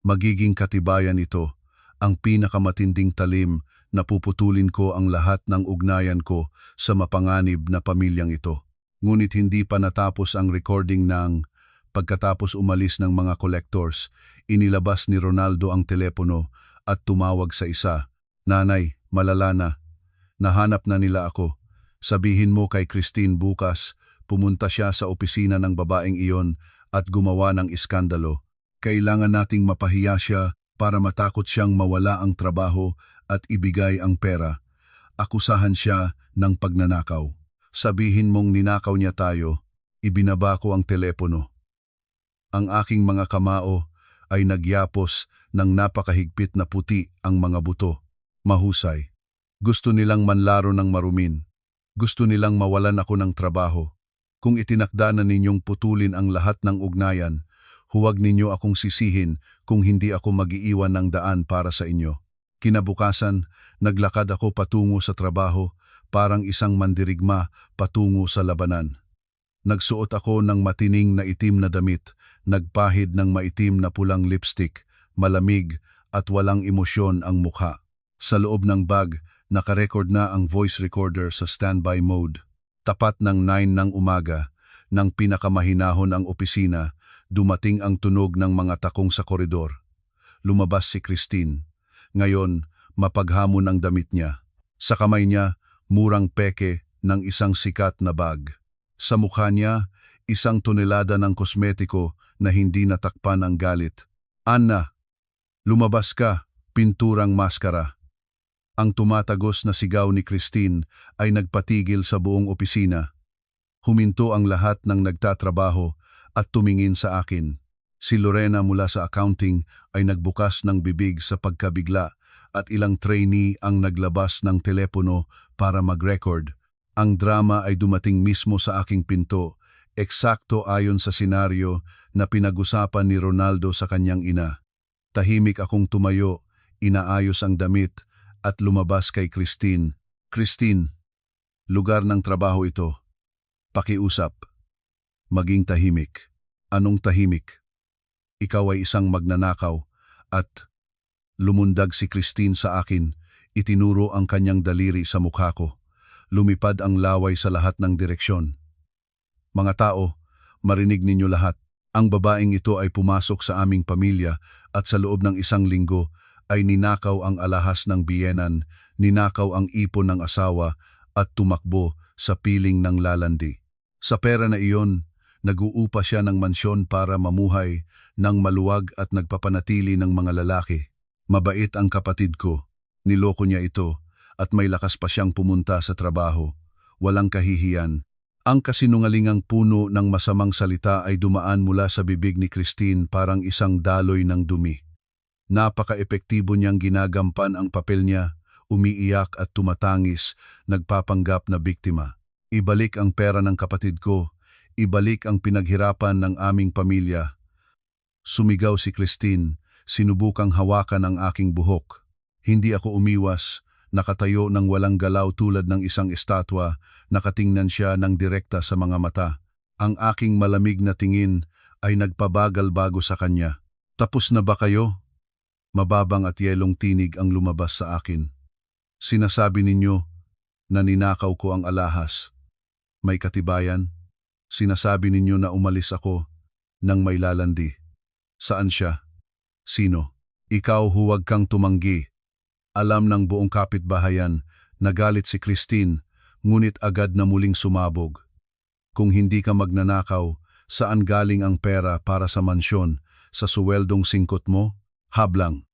Magiging katibayan ito, ang pinakamatinding talim na puputulin ko ang lahat ng ugnayan ko sa mapanganib na pamilyang ito. Ngunit hindi pa natapos ang recording ng pagkatapos umalis ng mga collectors, inilabas ni Ronaldo ang telepono at tumawag sa isa. Nanay, malala na. Nahanap na nila ako. Sabihin mo kay Christine bukas, pumunta siya sa opisina ng babaeng iyon at gumawa ng iskandalo. Kailangan nating mapahiya siya para matakot siyang mawala ang trabaho at ibigay ang pera. Akusahan siya ng pagnanakaw. Sabihin mong ninakaw niya tayo, ibinaba ko ang telepono. Ang aking mga kamao ay nagyapos ng napakahigpit na puti ang mga buto. Mahusay. Gusto nilang manlaro ng marumin. Gusto nilang mawalan ako ng trabaho. Kung itinakda na ninyong putulin ang lahat ng ugnayan, huwag ninyo akong sisihin kung hindi ako mag-iiwan ng daan para sa inyo. Kinabukasan, naglakad ako patungo sa trabaho, parang isang mandirigma patungo sa labanan. Nagsuot ako ng matining na itim na damit, nagpahid ng maitim na pulang lipstick, malamig at walang emosyon ang mukha. Sa loob ng bag, nakarecord na ang voice recorder sa standby mode. Tapat ng 9 ng umaga, nang pinakamahinahon ang opisina, dumating ang tunog ng mga takong sa koridor. Lumabas si Christine. Ngayon, mapaghamon ang damit niya. Sa kamay niya, murang peke ng isang sikat na bag. Sa mukha niya, isang tonelada ng kosmetiko na hindi natakpan ang galit. Anna, lumabas ka, pinturang maskara. Ang tumatagos na sigaw ni Christine ay nagpatigil sa buong opisina. Huminto ang lahat ng nagtatrabaho at tumingin sa akin. Si Lorena mula sa accounting ay nagbukas ng bibig sa pagkabigla at ilang trainee ang naglabas ng telepono para mag-record. Ang drama ay dumating mismo sa aking pinto, eksakto ayon sa senaryo na pinag-usapan ni Ronaldo sa kanyang ina. Tahimik akong tumayo, inaayos ang damit at lumabas kay Christine. Christine, lugar ng trabaho ito. Pakiusap. Maging tahimik. Anong tahimik? Ikaw ay isang magnanakaw at lumundag si Christine sa akin, itinuro ang kanyang daliri sa mukha ko. Lumipad ang laway sa lahat ng direksyon. Mga tao, marinig ninyo lahat. Ang babaeng ito ay pumasok sa aming pamilya at sa loob ng isang linggo ay ninakaw ang alahas ng biyenan, ninakaw ang ipon ng asawa at tumakbo sa piling ng lalandi. Sa pera na iyon, nag-uupa siya ng mansyon para mamuhay ng maluwag at nagpapanatili ng mga lalaki. Mabait ang kapatid ko, niloko niya ito at may lakas pa siyang pumunta sa trabaho. Walang kahihiyan. Ang kasinungalingang puno ng masamang salita ay dumaan mula sa bibig ni Christine parang isang daloy ng dumi. Napaka-epektibo niyang ginagampan ang papel niya, umiiyak at tumatangis, nagpapanggap na biktima. Ibalik ang pera ng kapatid ko, ibalik ang pinaghirapan ng aming pamilya. Sumigaw si Christine, sinubukang hawakan ang aking buhok. Hindi ako umiwas. Nakatayo ng walang galaw tulad ng isang estatwa, nakatingnan siya ng direkta sa mga mata. Ang aking malamig na tingin ay nagpabagal bago sa kanya. Tapos na ba kayo? Mababang at yelong tinig ang lumabas sa akin. Sinasabi ninyo na ninakaw ko ang alahas. May katibayan? Sinasabi ninyo na umalis ako nang may lalandi. Saan siya? Sino? Ikaw huwag kang tumanggi. Alam ng buong kapitbahayan, nagalit si Christine, ngunit agad na muling sumabog. Kung hindi ka magnanakaw, saan galing ang pera para sa mansyon, sa suweldong singkot mo? Hablang.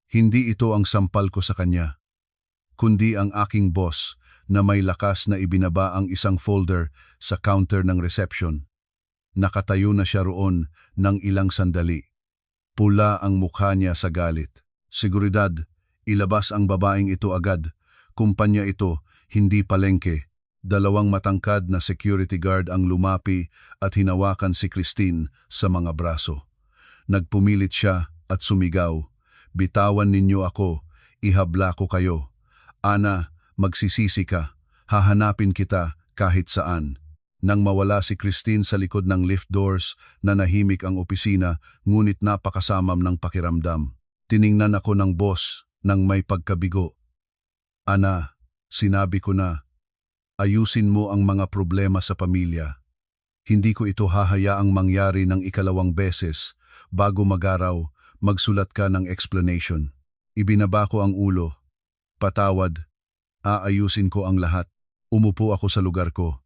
Hindi ito ang sampal ko sa kanya, kundi ang aking boss na may lakas na ibinaba ang isang folder sa counter ng reception. Nakatayo na siya roon ng ilang sandali. Pula ang mukha niya sa galit. Seguridad, ilabas ang babaeng ito agad. Kumpanya ito, hindi palengke. 2 matangkad na security guard ang lumapi at hinawakan si Christine sa mga braso. Nagpumilit siya at sumigaw, "Bitawan ninyo ako, ihabla ko kayo. Ana, magsisisi ka, hahanapin kita kahit saan." Nang mawala si Christine sa likod ng lift doors, nanahimik ang opisina, ngunit napakasamam ng pakiramdam. Tiningnan ako ng boss nang may pagkabigo. Ana, sinabi ko na, ayusin mo ang mga problema sa pamilya. Hindi ko ito hahayaang mangyari ng ikalawang beses. Bago mag-araw, magsulat ka ng explanation. Ibinaba ko ang ulo. Patawad. Aayusin ko ang lahat. Umupo ako sa lugar ko.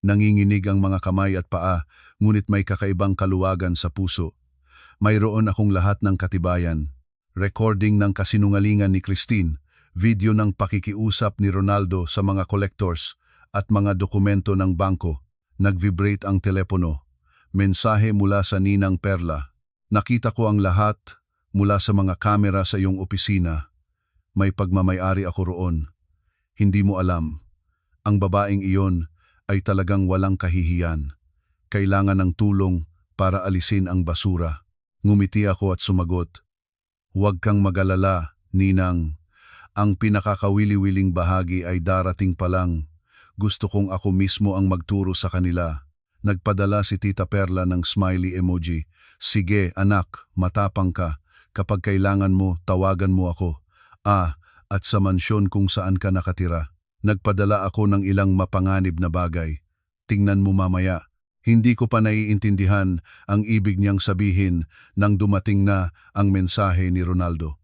Nanginginig ang mga kamay at paa, ngunit may kakaibang kaluwagan sa puso. Mayroon akong lahat ng katibayan. Recording ng kasinungalingan ni Christine, video ng pakikiusap ni Ronaldo sa mga collectors, at mga dokumento ng bangko. Nag-vibrate ang telepono. Mensahe mula sa Ninang Perla. Nakita ko ang lahat mula sa mga kamera sa iyong opisina. May pagmamayari ako roon. Hindi mo alam. Ang babaeng iyon ay talagang walang kahihiyan. Kailangan ng tulong para alisin ang basura. Ngumiti ako at sumagot. Huwag kang mag-alala, Ninang. Ang pinakakawili-wiling bahagi ay darating pa lang. Gusto kong ako mismo ang magturo sa kanila. Nagpadala si Tita Perla ng smiley emoji. Sige, anak, matapang ka. Kapag kailangan mo, tawagan mo ako. At sa mansyon kung saan ka nakatira. Nagpadala ako ng ilang mapanganib na bagay. Tingnan mo mamaya. Hindi ko pa naiintindihan ang ibig niyang sabihin nang dumating na ang mensahe ni Ronaldo.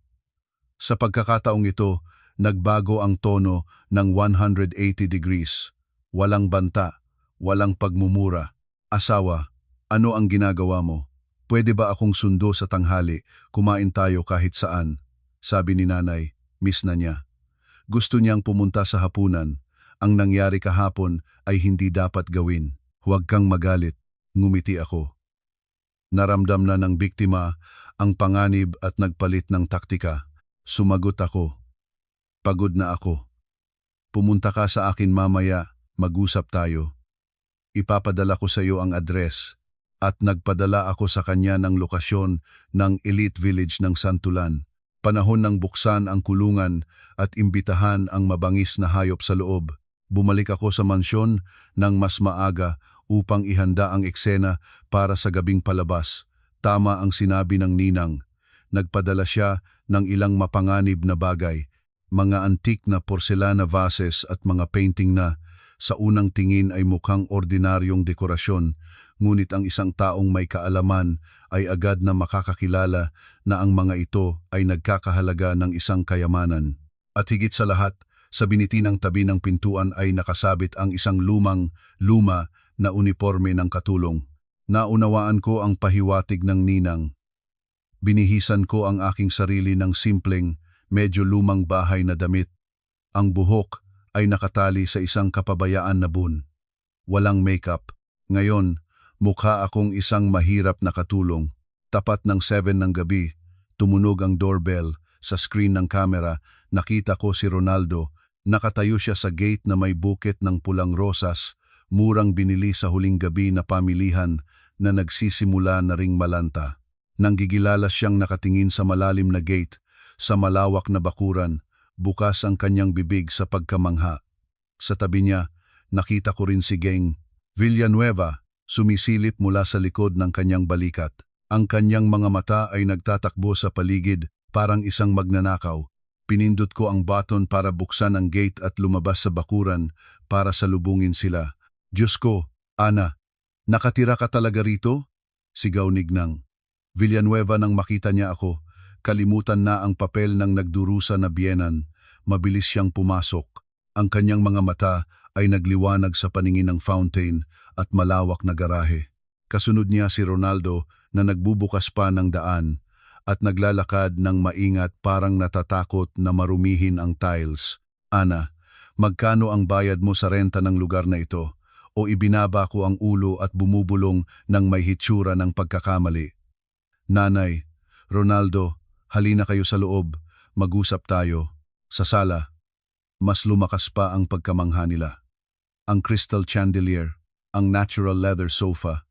Sa pagkakataong ito, nagbago ang tono ng 180 degrees. Walang banta, walang pagmumura. Asawa, ano ang ginagawa mo? Pwede ba akong sundo sa tanghali, kumain tayo kahit saan? Sabi ni nanay, miss na niya. Gusto niyang pumunta sa hapunan. Ang nangyari kahapon ay hindi dapat gawin. Huwag kang magalit, ngumiti ako. Naramdam na ng biktima ang panganib at nagpalit ng taktika. Sumagot ako. Pagod na ako. Pumunta ka sa akin mamaya, mag-usap tayo. Ipapadala ko sa iyo ang address at nagpadala ako sa kanya ng lokasyon ng Elite Village ng Santulan. Panahon ng buksan ang kulungan at imbitahan ang mabangis na hayop sa loob. Bumalik ako sa mansyon ng mas maaga upang ihanda ang eksena para sa gabing palabas. Tama ang sinabi ng ninang. Nagpadala siya ng ilang mapanganib na bagay, mga antik na porselana vases at mga painting na sa unang tingin ay mukhang ordinaryong dekorasyon, ngunit ang isang taong may kaalaman ay agad na makakakilala na ang mga ito ay nagkakahalaga ng isang kayamanan. At higit sa lahat, sa binitinang tabi ng pintuan ay nakasabit ang isang luma na uniforme ng katulong. Naunawaan ko ang pahiwatig ng ninang. Binihisan ko ang aking sarili ng simpleng, medyo lumang bahay na damit. Ang buhok ay nakatali sa isang kapabayaan na bun. Walang makeup. Ngayon, mukha akong isang mahirap na katulong. Tapat ng 7 ng gabi, tumunog ang doorbell. Sa screen ng kamera, nakita ko si Ronaldo. Nakatayo siya sa gate na may buket ng pulang rosas, murang binili sa huling gabi na pamilihan na nagsisimula na ring malanta. Nanggigilala siyang nakatingin sa malalim na gate, sa malawak na bakuran, bukas ang kanyang bibig sa pagkamangha. Sa tabi niya, nakita ko rin si Geng Villanueva, sumisilip mula sa likod ng kanyang balikat. Ang kanyang mga mata ay nagtatakbo sa paligid, parang isang magnanakaw. Pinindot ko ang button para buksan ang gate at lumabas sa bakuran para salubungin sila. Diyos ko, Ana, nakatira ka talaga rito? Sigaw ni Gnang. Villanueva nang makita niya ako, kalimutan na ang papel ng nagdurusa na biyenan. Mabilis siyang pumasok. Ang kanyang mga mata ay nagliwanag sa paningin ng fountain at malawak na garahe. Kasunod niya si Ronaldo na nagbubukas pa ng daan at naglalakad ng maingat parang natatakot na marumihin ang tiles. Ana, magkano ang bayad mo sa renta ng lugar na ito? O ibinaba ko ang ulo at bumubulong ng may hitsura ng pagkakamali. Nanay, Ronaldo, halina kayo sa loob, mag-usap tayo. Sa sala, mas lumakas pa ang pagkamangha nila. Ang crystal chandelier, ang natural leather sofa,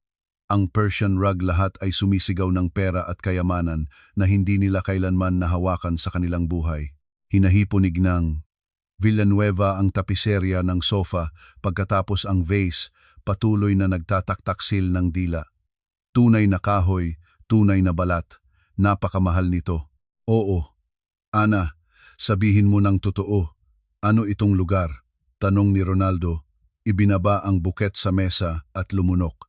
ang Persian rug, lahat ay sumisigaw ng pera at kayamanan na hindi nila kailanman nahawakan sa kanilang buhay. Hinahiponig ng Villanueva ang tapiserya ng sofa, pagkatapos ang vase, patuloy na nagtataktaksil ng dila. Tunay na kahoy, tunay na balat, napakamahal nito. Oo. Ana, sabihin mo ng totoo, ano itong lugar? Tanong ni Ronaldo, ibinaba ang buket sa mesa at lumunok.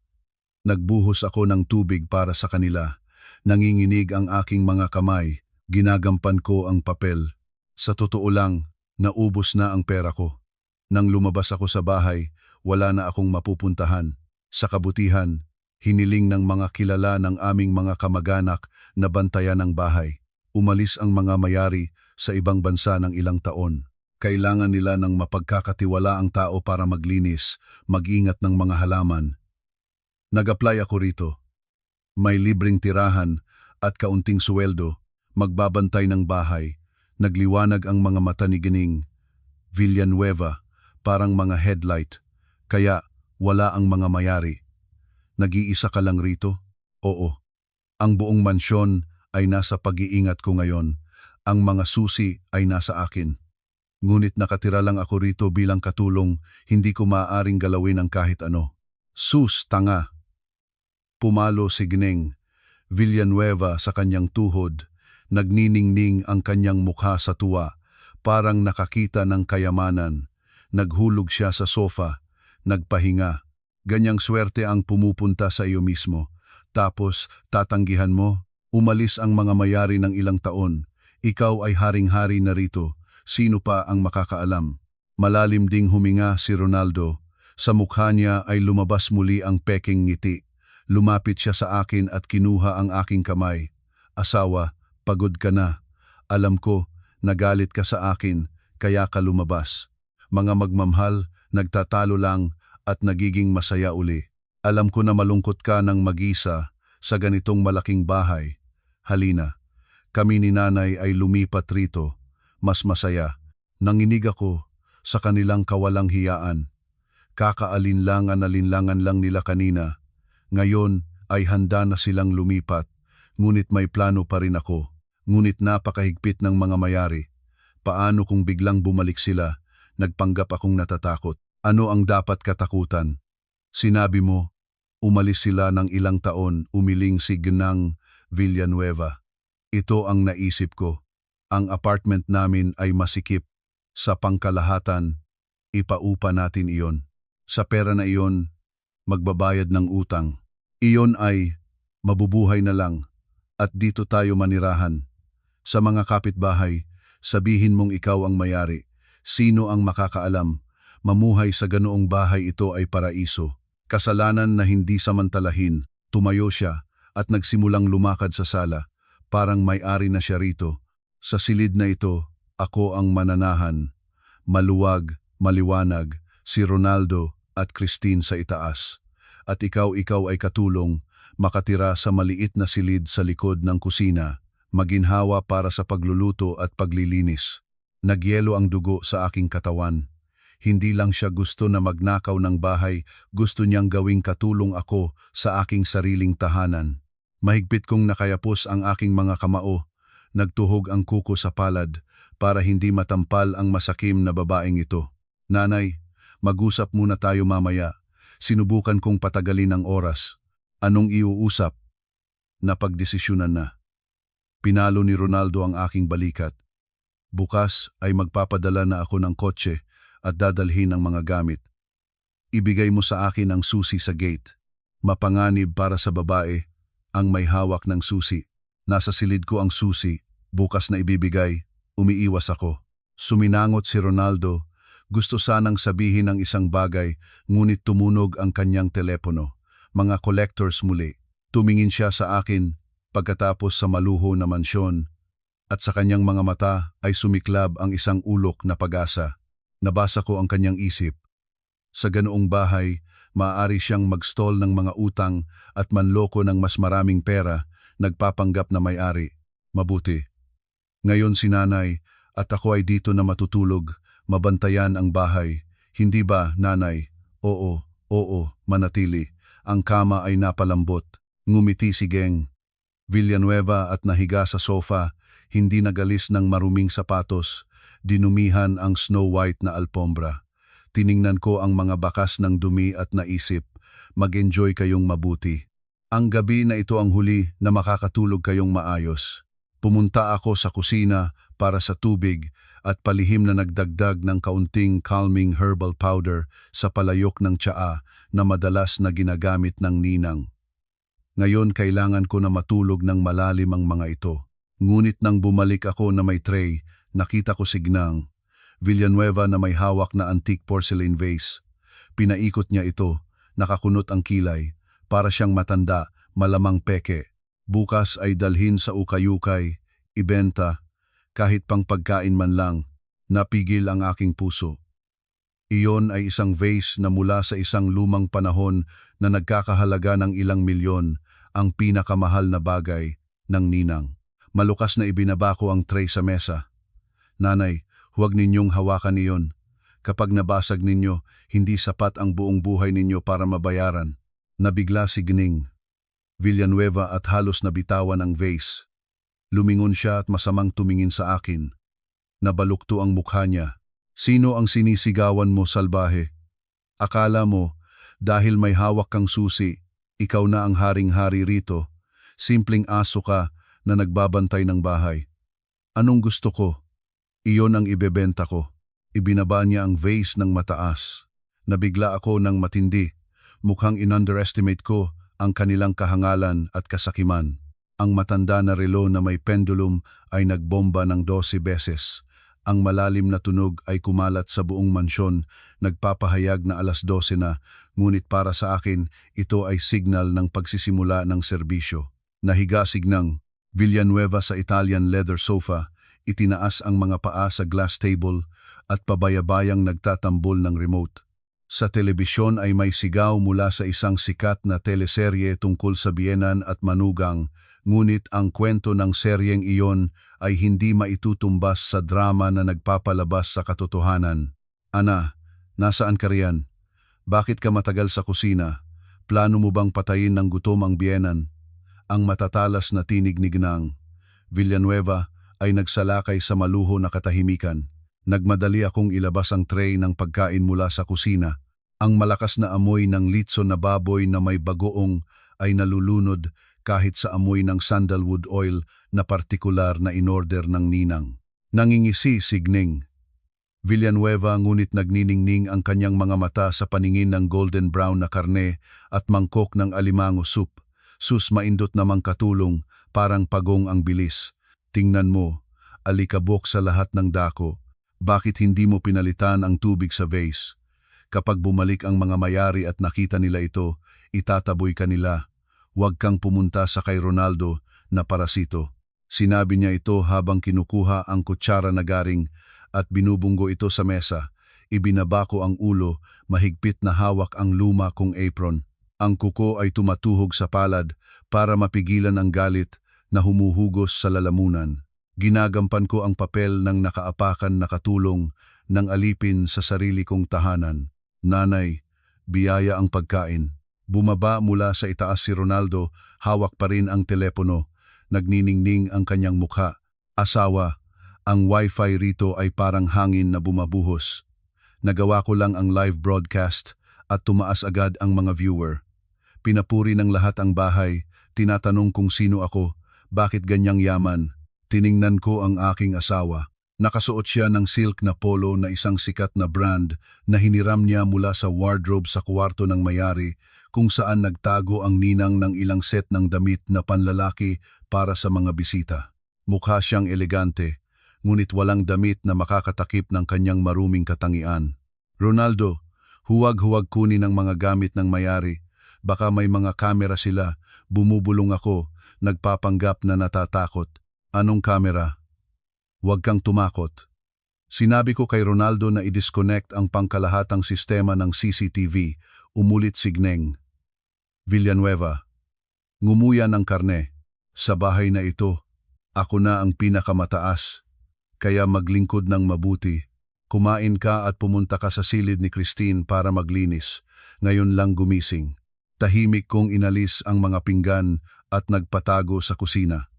Nagbuhos ako ng tubig para sa kanila. Nanginginig ang aking mga kamay, ginagampan ko ang papel. Sa totoo lang, naubos na ang pera ko. Nang lumabas ako sa bahay, wala na akong mapupuntahan. Sa kabutihan, hiniling ng mga kilala ng aming mga kamag-anak na bantayan ang bahay. Umalis ang mga mayari sa ibang bansa ng ilang taon. Kailangan nila ng mapagkakatiwala ang tao para maglinis, mag-ingat ng mga halaman. Nag-apply ako rito. May libreng tirahan at kaunting suweldo, magbabantay ng bahay. Nagliwanag ang mga mata ni Gining. Villanueva, parang mga headlight, kaya wala ang mga mayari. Nag-iisa ka lang rito? Oo. Ang buong mansyon ay nasa pag-iingat ko ngayon. Ang mga susi ay nasa akin. Ngunit nakatira lang ako rito bilang katulong, hindi ko maaaring galawin ang kahit ano. Sus, tanga! Pumalo si Gining. Villanueva sa kanyang tuhod, nagniningning ang kanyang mukha sa tuwa, parang nakakita ng kayamanan. Naghulog siya sa sofa, nagpahinga. Ganyang swerte ang pumupunta sa iyo mismo. Tapos tatanggihan mo, umalis ang mga mayari ng ilang taon. Ikaw ay haring-hari na rito. Sino pa ang makakaalam? Malalim ding huminga si Ronaldo. Sa mukha niya ay lumabas muli ang peking ngiti. Lumapit siya sa akin at kinuha ang aking kamay. Asawa, pagod ka na. Alam ko, nagalit ka sa akin, kaya ka lumabas. Mga magmamahal, nagtatalo lang at nagiging masaya uli. Alam ko na malungkot ka ng mag-isa sa ganitong malaking bahay. Halina, kami ni nanay ay lumipat rito. Mas masaya. Nanginig ako sa kanilang kawalang hiyaan. Kakaalinlangan-alinlangan lang nila kanina. Ngayon ay handa na silang lumipat, ngunit may plano pa rin ako. Ngunit napakahigpit ng mga mayari. Paano kung biglang bumalik sila? Nagpanggap akong natatakot. Ano ang dapat katakutan? Sinabi mo, umalis sila ng ilang taon, umiling si Ginang Villanueva. Ito ang naisip ko. Ang apartment namin ay masikip. Sa pangkalahatan, ipaupa natin iyon. Sa pera na iyon, magbabayad ng utang. Iyon ay mabubuhay na lang at dito tayo manirahan. Sa mga kapitbahay, sabihin mong ikaw ang mayari. Sino ang makakaalam? Mamuhay sa ganoong bahay ito ay paraiso. Kasalanan na hindi samantalahin. Tumayo siya at nagsimulang lumakad sa sala. Parang may-ari na siya rito. Sa silid na ito, ako ang mananahan. Maluwag, maliwanag, si Ronaldo at Christine sa itaas. At ikaw ay katulong, makatira sa maliit na silid sa likod ng kusina, maginhawa para sa pagluluto at paglilinis. Nagyelo ang dugo sa aking katawan. Hindi lang siya gusto na magnakaw ng bahay, gusto niyang gawing katulong ako sa aking sariling tahanan. Mahigpit kong nakayapos ang aking mga kamao, nagtuhog ang kuko sa palad para hindi matampal ang masakim na babaeng ito. Nanay, mag-usap muna tayo mamaya. Sinubukan kong patagalin ang oras. Anong iuusap? Napagdesisyonan na. Pinalo ni Ronaldo ang aking balikat. Bukas ay magpapadala na ako ng kotse at dadalhin ang mga gamit. Ibigay mo sa akin ang susi sa gate. Mapanganib para sa babae ang may hawak ng susi. Nasa silid ko ang susi. Bukas na ibibigay. Umiiwas ako. Suminangot si Ronaldo. Gusto sanang sabihin ang isang bagay, ngunit tumunog ang kanyang telepono. Mga collectors muli. Tumingin siya sa akin pagkatapos sa maluho na mansyon. At sa kanyang mga mata ay sumiklab ang isang ulok na pag-asa. Nabasa ko ang kanyang isip. Sa ganoong bahay, maaari siyang mag-stall ng mga utang at manloko ng mas maraming pera, nagpapanggap na may-ari. Mabuti. Ngayon si nanay at ako ay dito na matutulog. Mabantayan ang bahay. Hindi ba, nanay? Oo, manatili. Ang kama ay napalambot. Ngumiti si Geng. Villanueva at nahiga sa sofa, hindi nagalis ng maruming sapatos. Dinumihan ang snow white na alpombra. Tiningnan ko ang mga bakas ng dumi at naisip, mag-enjoy kayong mabuti. Ang gabi na ito ang huli na makakatulog kayong maayos. Pumunta ako sa kusina para sa tubig at palihim na nagdagdag ng kaunting calming herbal powder sa palayok ng tsaa na madalas na ginagamit ng ninang. Ngayon kailangan ko na matulog ng malalim ang mga ito. Ngunit nang bumalik ako na may tray, nakita ko si Gnang Villanueva na may hawak na antique porcelain vase. Pinaikot niya ito, nakakunot ang kilay, para siyang matanda, malamang peke. Bukas ay dalhin sa ukay-ukay, ibenta, kahit pang pagkain man lang, napigil ang aking puso. Iyon ay isang vase na mula sa isang lumang panahon na nagkakahalaga ng ilang milyon, ang pinakamahal na bagay ng ninang. Malukas na ibinaba ko ang tray sa mesa. Nanay, huwag ninyong hawakan iyon. Kapag nabasag ninyo, hindi sapat ang buong buhay ninyo para mabayaran. Nabigla si Gnang Villanueva at halos nabitawan ang vase. Lumingon siya at masamang tumingin sa akin. Nabalukto ang mukha niya. Sino ang sinisigawan mo, salbahe? Akala mo, dahil may hawak kang susi, ikaw na ang haring-hari rito. Simpleng aso ka na nagbabantay ng bahay. Anong gusto ko? Iyon ang ibebenta ko. Ibinaba niya ang vase ng mataas. Nabigla ako ng matindi. Mukhang in-underestimate ko ang kanilang kahangalan at kasakiman. Ang matanda na relo na may pendulum ay nagbomba ng 12 beses. Ang malalim na tunog ay kumalat sa buong mansyon, nagpapahayag na 12:00 na, ngunit para sa akin, ito ay signal ng pagsisimula ng serbisyo. Nahiga si Gnang Villanueva sa Italian leather sofa, itinaas ang mga paa sa glass table at pabayabayang nagtatambol ng remote. Sa telebisyon ay may sigaw mula sa isang sikat na teleserye tungkol sa biyenan at manugang, ngunit ang kwento ng seryeng iyon ay hindi maitutumbas sa drama na nagpapalabas sa katotohanan. Ana, nasaan ka riyan? Bakit ka matagal sa kusina? Plano mo bang patayin ng gutom ang biyenan? Ang matatalas na tinig ni Gnang Villanueva ay nagsalakay sa maluho na katahimikan. Nagmadali akong ilabas ang tray ng pagkain mula sa kusina. Ang malakas na amoy ng litson na baboy na may bagoong ay nalulunod kahit sa amoy ng sandalwood oil na partikular na inorder ng ninang. Nangingisi si Gnang Villanueva ngunit nagniningning ang kanyang mga mata sa paningin ng golden brown na karne at mangkok ng alimango soup. Sus, maindot namang katulong, parang pagong ang bilis. Tingnan mo, alikabok sa lahat ng dako. Bakit hindi mo pinalitan ang tubig sa vase? Kapag bumalik ang mga mayari at nakita nila ito, itataboy ka nila. Huwag kang pumunta sa kay Ronaldo na parasito. Sinabi niya ito habang kinukuha ang kutsara na garing at binubunggo ito sa mesa. Ibinaba ko ang ulo, mahigpit na hawak ang luma kong apron. Ang kuko ay tumatuhog sa palad para mapigilan ang galit na humuhugos sa lalamunan. Ginagampan ko ang papel ng nakaapakan na katulong ng alipin sa sarili kong tahanan. Nanay, biyaya ang pagkain. Bumaba mula sa itaas si Ronaldo, hawak pa rin ang telepono. Nagniningning ang kanyang mukha. Asawa, ang wifi rito ay parang hangin na bumabuhos. Nagawa ko lang ang live broadcast at tumaas agad ang mga viewer. Pinapuri ng lahat ang bahay, tinatanong kung sino ako, bakit ganyang yaman. Tiningnan ko ang aking asawa. Nakasuot siya ng silk na polo na isang sikat na brand na hiniram niya mula sa wardrobe sa kwarto ng mayari kung saan nagtago ang ninang ng ilang set ng damit na panlalaki para sa mga bisita. Mukha siyang elegante, ngunit walang damit na makakatakip ng kanyang maruming katangian. Ronaldo, huwag-huwag kunin ang mga gamit ng mayari. Baka may mga kamera sila. Bumubulong ako, nagpapanggap na natatakot. Anong kamera? Huwag kang tumakot. Sinabi ko kay Ronaldo na i-disconnect ang pangkalahatang sistema ng CCTV. Umulit si Gnang Villanueva. Ngumuya ng karne. Sa bahay na ito, ako na ang pinakamataas. Kaya maglingkod ng mabuti. Kumain ka at pumunta ka sa silid ni Christine para maglinis. Ngayon lang gumising. Tahimik kong inalis ang mga pinggan at nagpatago sa kusina.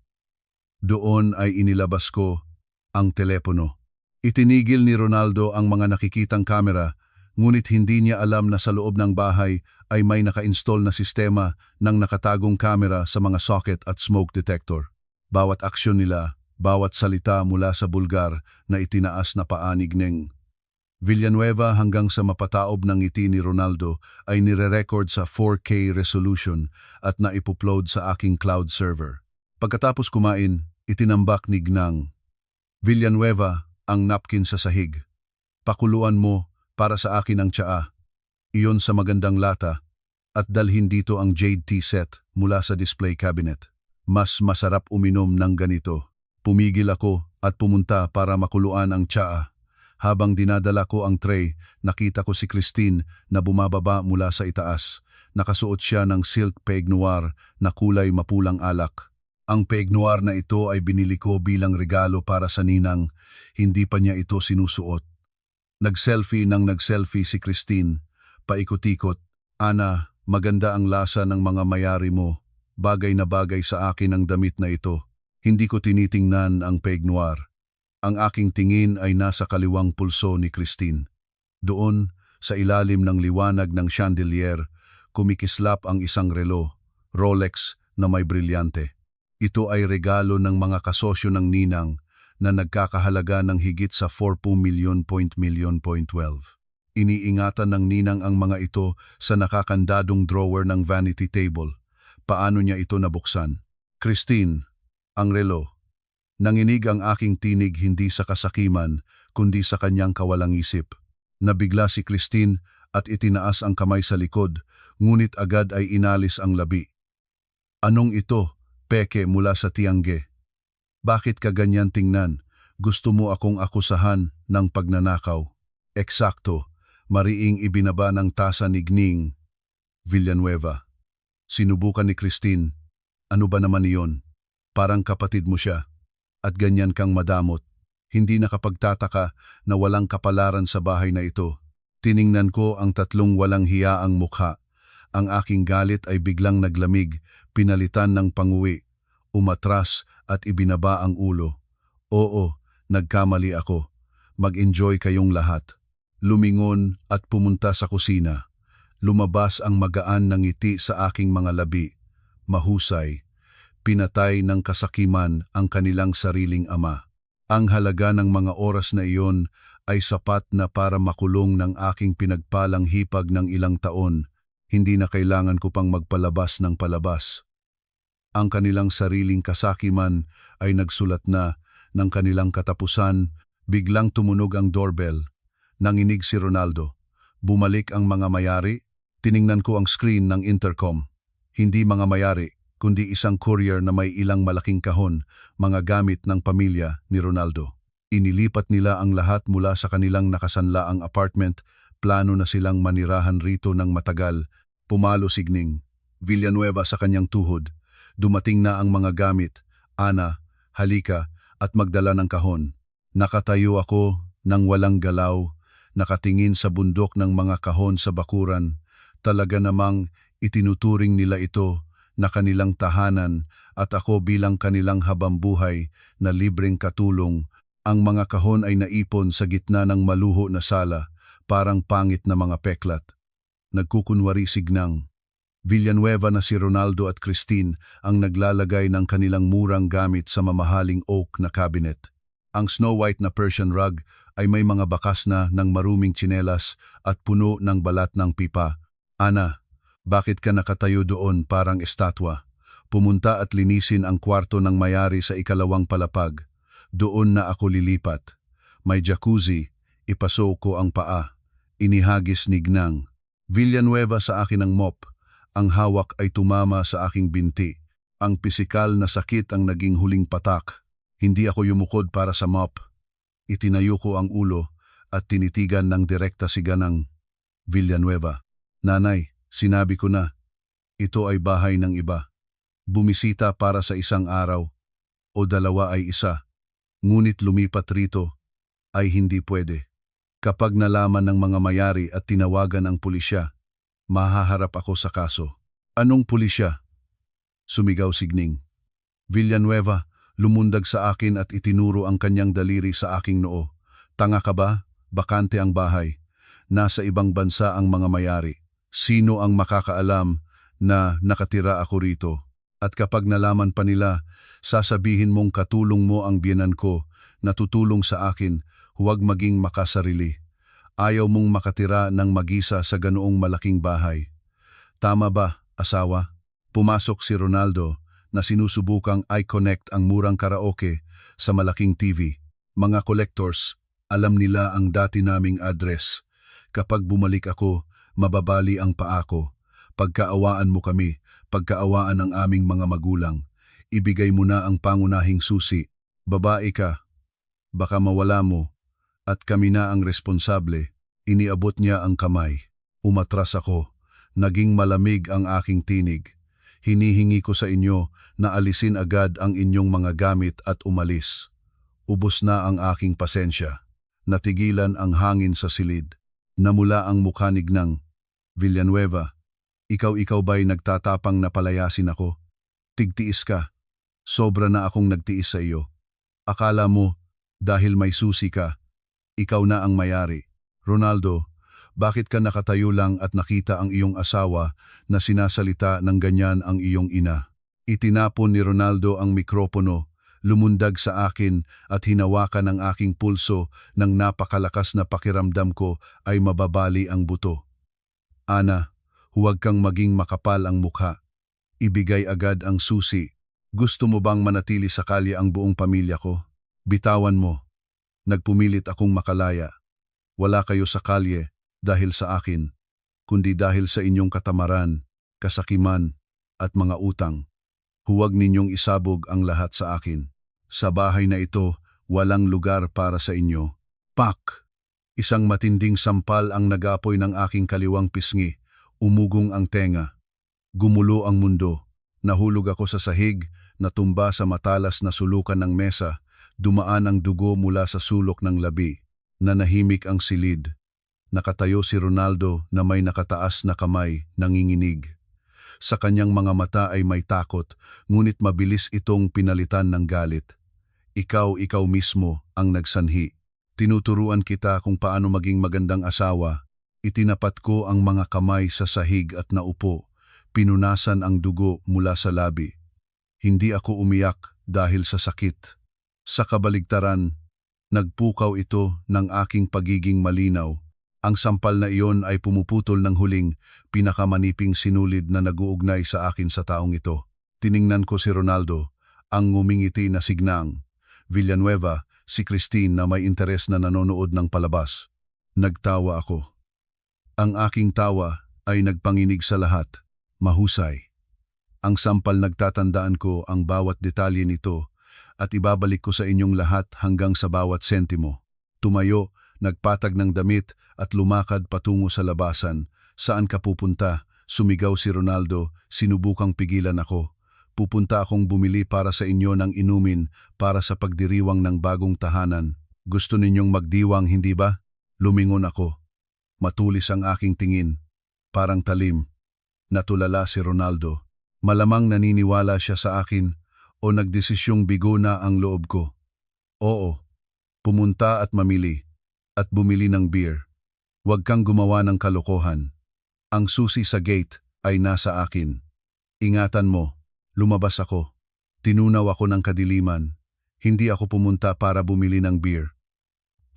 Doon ay inilabas ko ang telepono. Itinigil ni Ronaldo ang mga nakikitang kamera, ngunit hindi niya alam na sa loob ng bahay ay may naka-install na sistema ng nakatagong kamera sa mga socket at smoke detector. Bawat aksyon nila, bawat salita mula sa bulgar na itinaas na paanig ng Villanueva hanggang sa mapataob ng ngiti ni Ronaldo ay nire-record sa 4K resolution at naipupload sa aking cloud server. Pagkatapos kumain, itinambak ni Gnang Villanueva ang napkin sa sahig. Pakuluan mo para sa akin ang tsaa. Iyon sa magandang lata at dalhin dito ang jade tea set mula sa display cabinet. Mas masarap uminom ng ganito. Pumigil ako at pumunta para makuluan ang tsaa. Habang dinadala ko ang tray, nakita ko si Christine na bumababa mula sa itaas. Nakasuot siya ng silk peignoir na kulay mapulang alak. Ang peignoir na ito ay binili ko bilang regalo para sa ninang, hindi pa niya ito sinusuot. Nag-selfie si Christine, paikot-ikot. Ana, maganda ang lasa ng mga mayari mo. Bagay na bagay sa akin ang damit na ito. Hindi ko tinitingnan ang peignoir. Ang aking tingin ay nasa kaliwang pulso ni Christine. Doon, sa ilalim ng liwanag ng chandelier, kumikislap ang isang relo, Rolex na may brilyante. Ito ay regalo ng mga kasosyo ng ninang na nagkakahalaga ng higit sa 4.12 milyon. Iniingatan ng ninang ang mga ito sa nakakandadong drawer ng vanity table. Paano niya ito nabuksan? Christine, ang relo. Nanginig ang aking tinig hindi sa kasakiman, kundi sa kanyang kawalang isip. Nabigla si Christine at itinaas ang kamay sa likod, ngunit agad ay inalis ang labi. Anong ito? Peke mula sa Tiangge. Bakit ka ganyan tingnan? Gusto mo akong akusahan ng pagnanakaw? Eksakto, mariing ibinaba ng tasa ni Gning Villanueva. Sinubukan ni Christine. Ano ba naman iyon? Parang kapatid mo siya. At ganyan kang madamot. Hindi nakapagtataka na walang kapalaran sa bahay na ito. Tiningnan ko ang tatlong walang hiyaang mukha. Ang aking galit ay biglang naglamig, pinalitan ng panguwi, umatras at ibinaba ang ulo. Oo, nagkamali ako. Mag-enjoy kayong lahat. Lumingon at pumunta sa kusina. Lumabas ang magaan ng ngiti sa aking mga labi. Mahusay. Pinatay ng kasakiman ang kanilang sariling ama. Ang halaga ng mga oras na iyon ay sapat na para makulong ng aking pinagpalang hipag ng ilang taon. Hindi na kailangan ko pang magpalabas ng palabas. Ang kanilang sariling kasakiman ay nagsulat na ng kanilang katapusan. Biglang tumunog ang doorbell. Nanginig si Ronaldo. Bumalik ang mga mayari. Tiningnan ko ang screen ng intercom. Hindi mga mayari, kundi isang courier na may ilang malaking kahon, mga gamit ng pamilya ni Ronaldo. Inilipat nila ang lahat mula sa kanilang nakasanlaang apartment. Plano na silang manirahan rito ng matagal. Pumalo si Gning Villanueva sa kanyang tuhod. Dumating na ang mga gamit. Ana, halika at magdala ng kahon. Nakatayo ako nang walang galaw, nakatingin sa bundok ng mga kahon sa bakuran. Talaga namang itinuturing nila ito na kanilang tahanan at ako bilang kanilang habambuhay na libreng katulong. Ang mga kahon ay naipon sa gitna ng maluho na sala, parang pangit na mga peklat. Nagkukunwari si Gnang Villanueva na si Ronaldo at Christine ang naglalagay ng kanilang murang gamit sa mamahaling oak na cabinet. Ang Snow White na Persian rug ay may mga bakas na ng maruming tsinelas at puno ng balat ng pipa. Ana, bakit ka nakatayo doon parang estatwa? Pumunta at linisin ang kwarto ng mayari sa ikalawang palapag. Doon na ako lilipat. May jacuzzi, ipaso ko ang paa. Inihagis ni Gnang Villanueva sa akin ang mop. Ang hawak ay tumama sa aking binti. Ang pisikal na sakit ang naging huling patak. Hindi ako yumukod para sa mop. Itinayo ko ang ulo at tinitigan ng direkta si Ganang Villanueva. Nanay, sinabi ko na, ito ay bahay ng iba. Bumisita para sa isang araw o dalawa ay isa. Ngunit lumipat rito ay hindi pwede. Kapag nalaman ng mga mayari at tinawagan ang pulisya, mahaharap ako sa kaso. Anong pulisya? Sumigaw si Gning Villanueva, lumundag sa akin at itinuro ang kanyang daliri sa aking noo. Tanga ka ba? Bakante ang bahay. nasa ibang bansa ang mga mayari. Sino ang makakaalam na nakatira ako rito? At kapag nalaman pa nila, sasabihin mong katulong mo ang biyenan ko na tutulong sa akin, huwag maging makasarili. Ayaw mong makatira ng mag-isa sa ganoong malaking bahay. Tama ba, asawa? Pumasok si Ronaldo na sinusubukang i-connect ang murang karaoke sa malaking TV. Mga collectors, alam nila ang dati naming address. Kapag bumalik ako, mababali ang paa ko. Pagkaawaan mo kami, pagkaawaan ang aming mga magulang. Ibigay mo na ang pangunahing susi. Babae ka, baka mawala mo. At kami na ang responsable. Iniabot niya ang kamay. Umatras ako. Naging malamig ang aking tinig. Hinihingi ko sa inyo na alisin agad ang inyong mga gamit at umalis. Ubos na ang aking pasensya. Natigilan ang hangin sa silid. Namula ang mukha ni Gnang. Villanueva, ikaw ba'y nagtatapang na palayasin ako? Tigtiis ka. Sobra na akong nagtiis sa iyo. Akala mo, dahil may susi ka, ikaw na ang mayari. Ronaldo, bakit ka nakatayo lang at nakita ang iyong asawa na sinasalita ng ganyan ang iyong ina? Itinapon ni Ronaldo ang mikropono, lumundag sa akin at hinawakan ang aking pulso nang napakalakas na pakiramdam ko ay mababali ang buto. Ana, huwag kang maging makapal ang mukha. Ibigay agad ang susi. Gusto mo bang manatili sa kalye ang buong pamilya ko? Bitawan mo. Nagpumilit akong makalaya. Wala kayo sa kalye dahil sa akin, kundi dahil sa inyong katamaran, kasakiman, at mga utang. Huwag ninyong isabog ang lahat sa akin. Sa bahay na ito, walang lugar para sa inyo. Pak! Isang matinding sampal ang nagapoy ng aking kaliwang pisngi. Umugong ang tenga. Gumulo ang mundo. Nahulog ako sa sahig, natumba sa matalas na sulukan ng mesa. Dumaan ang dugo mula sa sulok ng labi. Nanahimik ang silid. Nakatayo si Ronaldo na may nakataas na kamay, nanginginig. Sa kanyang mga mata ay may takot, ngunit mabilis itong pinalitan ng galit. Ikaw mismo ang nagsanhi. Tinuturuan kita kung paano maging magandang asawa. Itinapat ko ang mga kamay sa sahig at naupo. Pinunasan ang dugo mula sa labi. Hindi ako umiyak dahil sa sakit. Sa kabaligtaran, nagpukaw ito ng aking pagiging malinaw. Ang sampal na iyon ay pumuputol ng huling, pinakamaniping sinulid na naguugnay sa akin sa taong ito. Tiningnan ko si Ronaldo, ang ngumingiti na si Gnang. Villanueva, si Christine na may interes na nanonood ng palabas. Nagtawa ako. Ang aking tawa ay nagpanginig sa lahat. Mahusay. Ang sampal nagtatandaan ko ang bawat detalye nito at ibabalik ko sa inyong lahat hanggang sa bawat sentimo. Tumayo, nagpatag ng damit at lumakad patungo sa labasan. Saan ka pupunta? Sumigaw si Ronaldo, sinubukang pigilan ako. Pupunta akong bumili para sa inyo ng inumin para sa pagdiriwang ng bagong tahanan. Gusto ninyong magdiwang, hindi ba? Lumingon ako. Matulis ang aking tingin. Parang talim. Natulala si Ronaldo. Malamang naniniwala siya sa akin o nagdesisyong bigo na ang loob ko. Oo, pumunta at mamili at bumili ng beer. Huwag kang gumawa ng kalokohan. Ang susi sa gate ay nasa akin. Ingatan mo, lumabas ako. Tinunaw ako ng kadiliman. Hindi ako pumunta para bumili ng beer.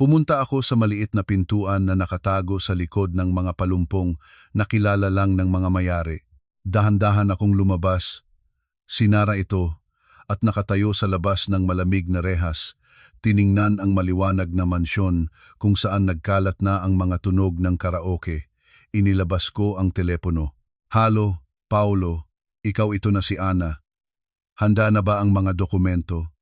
Pumunta ako sa maliit na pintuan na nakatago sa likod ng mga palumpong na kilala lang ng mga mayari. Dahan-dahan akong lumabas. Sinara ito at nakatayo sa labas ng malamig na rehas. Tiningnan ang maliwanag na mansyon kung saan nagkalat na ang mga tunog ng karaoke. Inilabas ko ang telepono. Halo, Paulo, ikaw ito na si Ana. Handa na ba ang mga dokumento?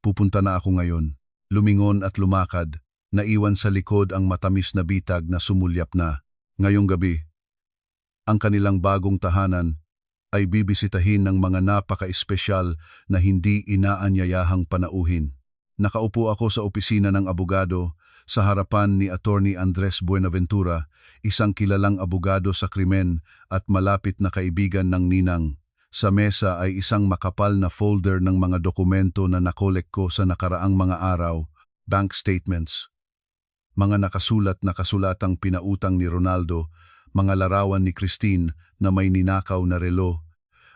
Pupunta na ako ngayon. Lumingon at lumakad, naiwan sa likod ang matamis na bitag na sumulyap na. Ngayong gabi, ang kanilang bagong tahanan ay bibisitahin ng mga napaka-espesyal na hindi inaanyayahang panauhin. Nakaupo ako sa opisina ng abogado sa harapan ni Attorney Andres Buenaventura, isang kilalang abogado sa krimen at malapit na kaibigan ng ninang. Sa mesa ay isang makapal na folder ng mga dokumento na nakolek ko sa nakaraang mga araw, bank statements, mga nakasulat na kasulatang pinautang ni Ronaldo, mga larawan ni Christine na may ninakaw na relo,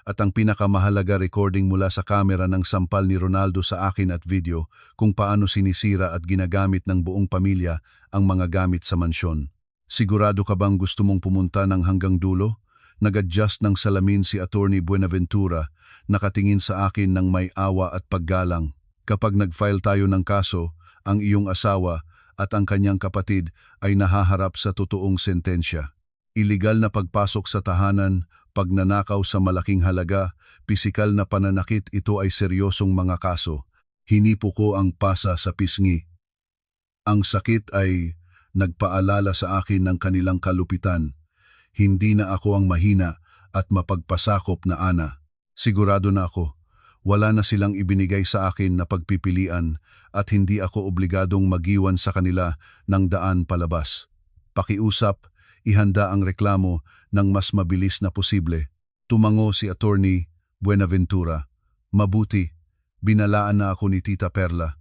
at ang pinakamahalaga recording mula sa kamera ng sampal ni Ronaldo sa akin at video kung paano sinisira at ginagamit ng buong pamilya ang mga gamit sa mansyon. Sigurado ka bang gusto mong pumunta ng hanggang dulo? Nag-adjust ng salamin si Attorney Buenaventura, nakatingin sa akin ng may awa at paggalang. Kapag nag-file tayo ng kaso, ang iyong asawa at ang kanyang kapatid ay nahaharap sa totoong sentensya. Iligal na pagpasok sa tahanan, pagnanakaw sa malaking halaga, pisikal na pananakit, ito ay seryosong mga kaso. Hinipo ko ang pasa sa pisngi. Ang sakit ay nagpaalala sa akin ng kanilang kalupitan. Hindi na ako ang mahina at mapagpasakop na ana. Sigurado na ako, wala na silang ibinigay sa akin na pagpipilian at hindi ako obligadong magiwan sa kanila ng daan palabas. Pakiusap, ihanda ang reklamo ng mas mabilis na posible. Tumango si Attorney Buenaventura. Mabuti, binalaan na ako ni Tita Perla.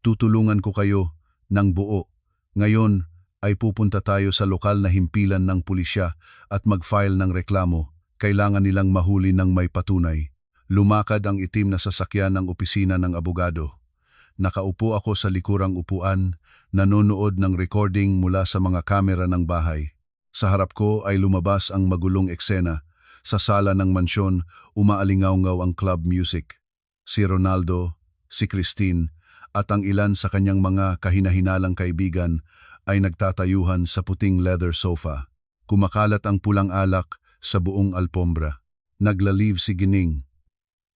Tutulungan ko kayo ng buo. Ngayon ay pupunta tayo sa lokal na himpilan ng pulisya at mag-file ng reklamo. Kailangan nilang mahuli ng may patunay. Lumakad ang itim na sasakyan ng opisina ng abogado. Nakaupo ako sa likurang upuan, nanonood ng recording mula sa mga kamera ng bahay. Sa harap ko ay lumabas ang magulong eksena. Sa sala ng mansyon, umaalingaw-ngaw ang club music. Si Ronaldo, si Christine, at ang ilan sa kanyang mga kahinahinalang kaibigan ay nagtatayuhan sa puting leather sofa. Kumakalat ang pulang alak sa buong alpombra. Naglalive si Gining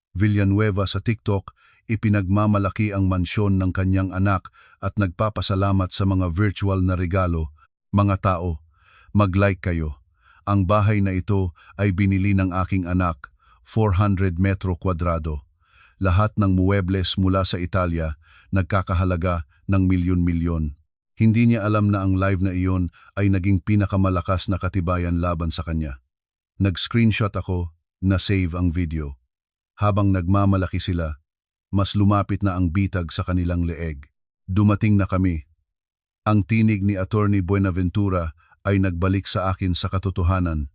Villanueva sa TikTok, ipinagmamalaki ang mansyon ng kanyang anak at nagpapasalamat sa mga virtual na regalo. Mga tao, mag-like kayo. Ang bahay na ito ay binili ng aking anak, 400 metro kwadrado. Lahat ng muebles mula sa Italia, nagkakahalaga ng milyon-milyon. Hindi niya alam na ang live na iyon ay naging pinakamalakas na katibayan laban sa kanya. Nag-screenshot ako, na-save ang video. Habang nagmamalaki sila, mas lumapit na ang bitag sa kanilang leeg. Dumating na kami. Ang tinig ni Attorney Buenaventura ay nagbalik sa akin sa katotohanan.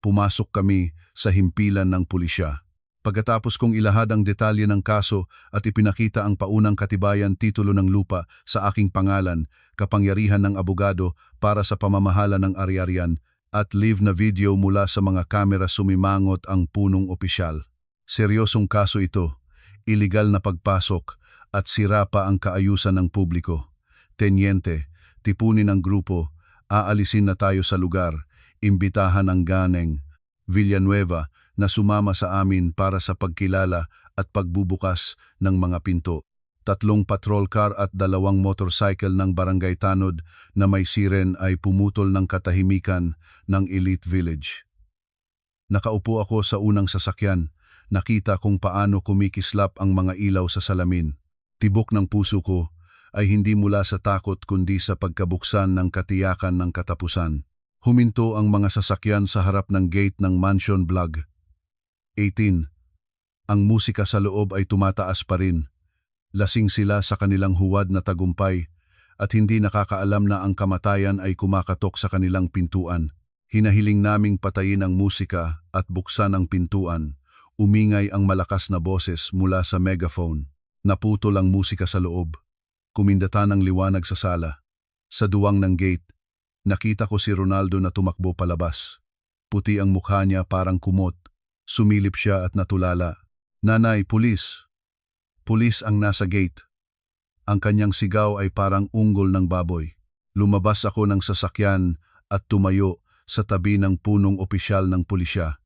Pumasok kami sa himpilan ng pulisya. Pagkatapos kong ilahad ang detalye ng kaso at ipinakita ang paunang katibayan, titulo ng lupa sa aking pangalan, kapangyarihan ng abogado para sa pamamahala ng ari-arian, at live na video mula sa mga kamera, sumimangot ang punong opisyal. Seryosong kaso ito, iligal na pagpasok at sira pa ang kaayusan ng publiko. Tenyente, tipunin ang grupo, aalisin na tayo sa lugar, imbitahan ang Ganeng Villanueva na sumama sa amin para sa pagkilala at pagbubukas ng mga pinto. 3 patrol car at 2 motorcycle ng Barangay Tanod na may siren ay pumutol ng katahimikan ng Elite Village. Nakaupo ako sa unang sasakyan, nakita kung paano kumikislap ang mga ilaw sa salamin. Tibok ng puso ko ay hindi mula sa takot kundi sa pagkabuksan ng katiyakan ng katapusan. Huminto ang mga sasakyan sa harap ng gate ng Mansion Block 18. Ang musika sa loob ay tumataas pa rin. Lasing sila sa kanilang huwad na tagumpay at hindi nakakaalam na ang kamatayan ay kumakatok sa kanilang pintuan. Hinahiling naming patayin ang musika at buksan ang pintuan. Umingay ang malakas na boses mula sa megaphone. Naputol ang musika sa loob. Kumindatan ang liwanag sa sala. Sa duwang ng gate, nakita ko si Ronaldo na tumakbo palabas. Puti ang mukha niya, parang kumot. Sumilip siya at natulala. "Nanay, pulis!" Pulis ang nasa gate. Ang kanyang sigaw ay parang unggol ng baboy. Lumabas ako ng sasakyan at tumayo sa tabi ng punong opisyal ng pulisya.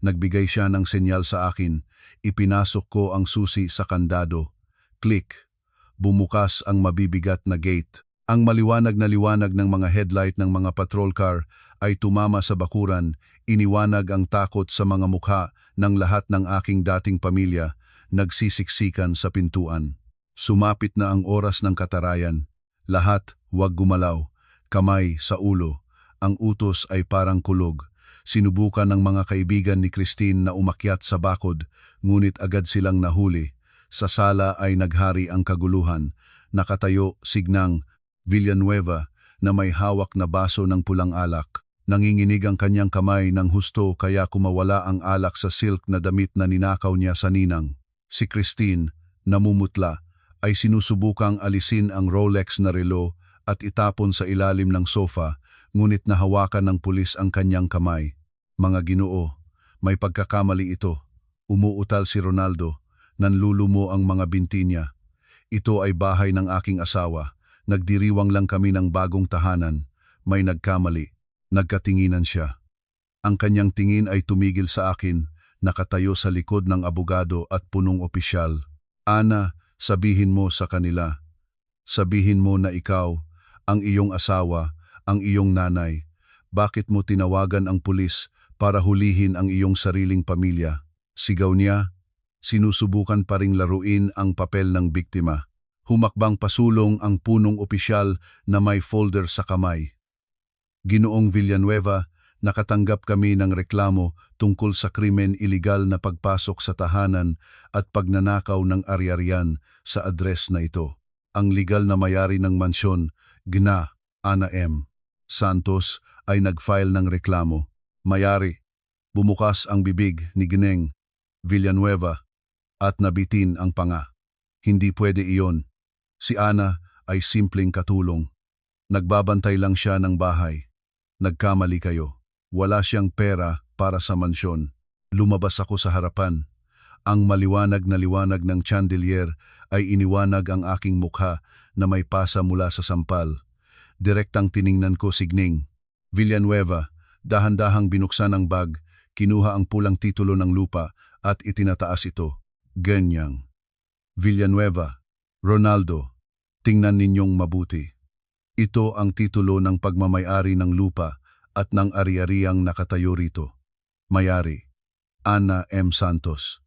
Nagbigay siya ng senyal sa akin. Ipinasok ko ang susi sa kandado. Click. Bumukas ang mabibigat na gate. Ang maliwanag na liwanag ng mga headlight ng mga patrol car ay tumama sa bakuran. Iniwanag ang takot sa mga mukha ng lahat ng aking dating pamilya. Nagsisiksikan sa pintuan. Sumapit na ang oras ng katarayan. Lahat, huwag gumalaw. Kamay sa ulo. Ang utos ay parang kulog. Sinubukan ng mga kaibigan ni Christine na umakyat sa bakod, ngunit agad silang nahuli. Sa sala ay naghari ang kaguluhan. Nakatayo si Gnang Villanueva na may hawak na baso ng pulang alak. Nanginginig ang kanyang kamay ng husto kaya kumawala ang alak sa silk na damit na ninakaw niya sa ninang. Si Christine, namumutla, ay sinusubukang alisin ang Rolex na relo at itapon sa ilalim ng sofa, ngunit nahawakan ng pulis ang kanyang kamay. Mga Ginoo, may pagkakamali ito. Umuutal si Ronaldo, nanlulumo ang mga binti niya. Ito ay bahay ng aking asawa. Nagdiriwang lang kami ng bagong tahanan. May nagkamali. Nagkatinginan siya. Ang kanyang tingin ay tumigil sa akin, nakatayo sa likod ng abogado at punong opisyal. Ana, sabihin mo sa kanila. Sabihin mo na ikaw, ang iyong asawa, ang iyong nanay. Bakit mo tinawagan ang pulis para hulihin ang iyong sariling pamilya? Sigaw niya, sinusubukan pa ring laruin ang papel ng biktima. Humakbang pasulong ang punong opisyal na may folder sa kamay. Ginoong Villanueva, nakatanggap kami ng reklamo tungkol sa krimen iligal na pagpasok sa tahanan at pagnanakaw ng ari-arian sa address na ito. Ang legal na mayari ng mansyon, Gna. Ana M. Santos, ay nag-file ng reklamo. Mayari, bumukas ang bibig ni Gineng Villanueva at nabitin ang panga. Hindi pwede iyon. Si Ana ay simpleng katulong. Nagbabantay lang siya ng bahay. Nagkamali kayo. Wala siyang pera para sa mansyon. Lumabas ako sa harapan. Ang maliwanag na liwanag ng chandelier ay iniwanag ang aking mukha na may pasa mula sa sampal. Direktang tiningnan ko si Gineng Villanueva. Dahan-dahang binuksan ang bag, kinuha ang pulang titulo ng lupa at itinataas ito. Ganyang. Villanueva, Ronaldo, tingnan ninyong mabuti. Ito ang titulo ng pagmamayari ng lupa at ng ari-ariang nakatayo rito. Mayari, Ana M. Santos.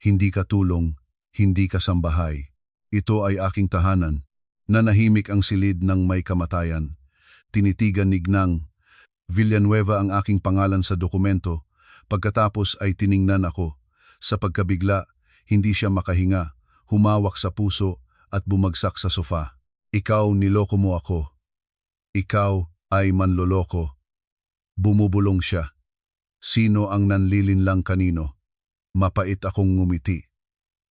Hindi ka tulong, hindi ka sambahay. Ito ay aking tahanan. Nanahimik ang silid ng may kamatayan. Tinitigan ni Gineng Villanueva ang aking pangalan sa dokumento. Pagkatapos ay tiningnan ako. Sa pagkabigla, hindi siya makahinga, humawak sa puso at bumagsak sa sofa. Ikaw niloko mo ako. Ikaw ay manloloko. Bumubulong siya. Sino ang nanlilinlang kanino? Mapait akong ngumiti.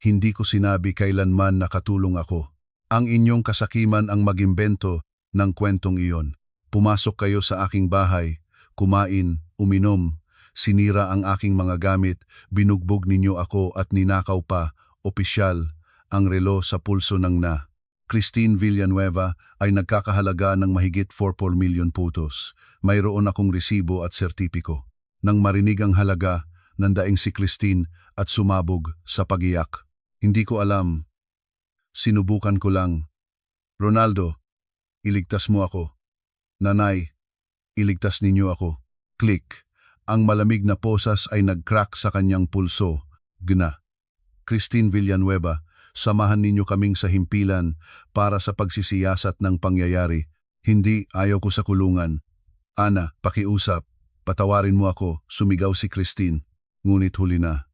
Hindi ko sinabi kailanman nakatulong ako. Ang inyong kasakiman ang magimbento ng kwentong iyon. Pumasok kayo sa aking bahay, kumain, uminom, sinira ang aking mga gamit, binugbog ninyo ako at ninakaw pa, opisyal, ang relo sa pulso ng na. Christine Villanueva ay nagkakahalaga ng mahigit 4 million pesos. Mayroon akong resibo at sertipiko. Nang marinig ang halaga, nandaing si Christine at sumabog sa pagiyak. Hindi ko alam. Sinubukan ko lang. Ronaldo, iligtas mo ako. Nanay, iligtas ninyo ako. Click. Ang malamig na posas ay nag-crack sa kanyang pulso. Gna. Christine Villanueva, samahan ninyo kaming sa himpilan para sa pagsisiyasat ng pangyayari. Hindi, ayaw ko sa kulungan. Ana, pakiusap. Patawarin mo ako, sumigaw si Christine. Ngunit huli na.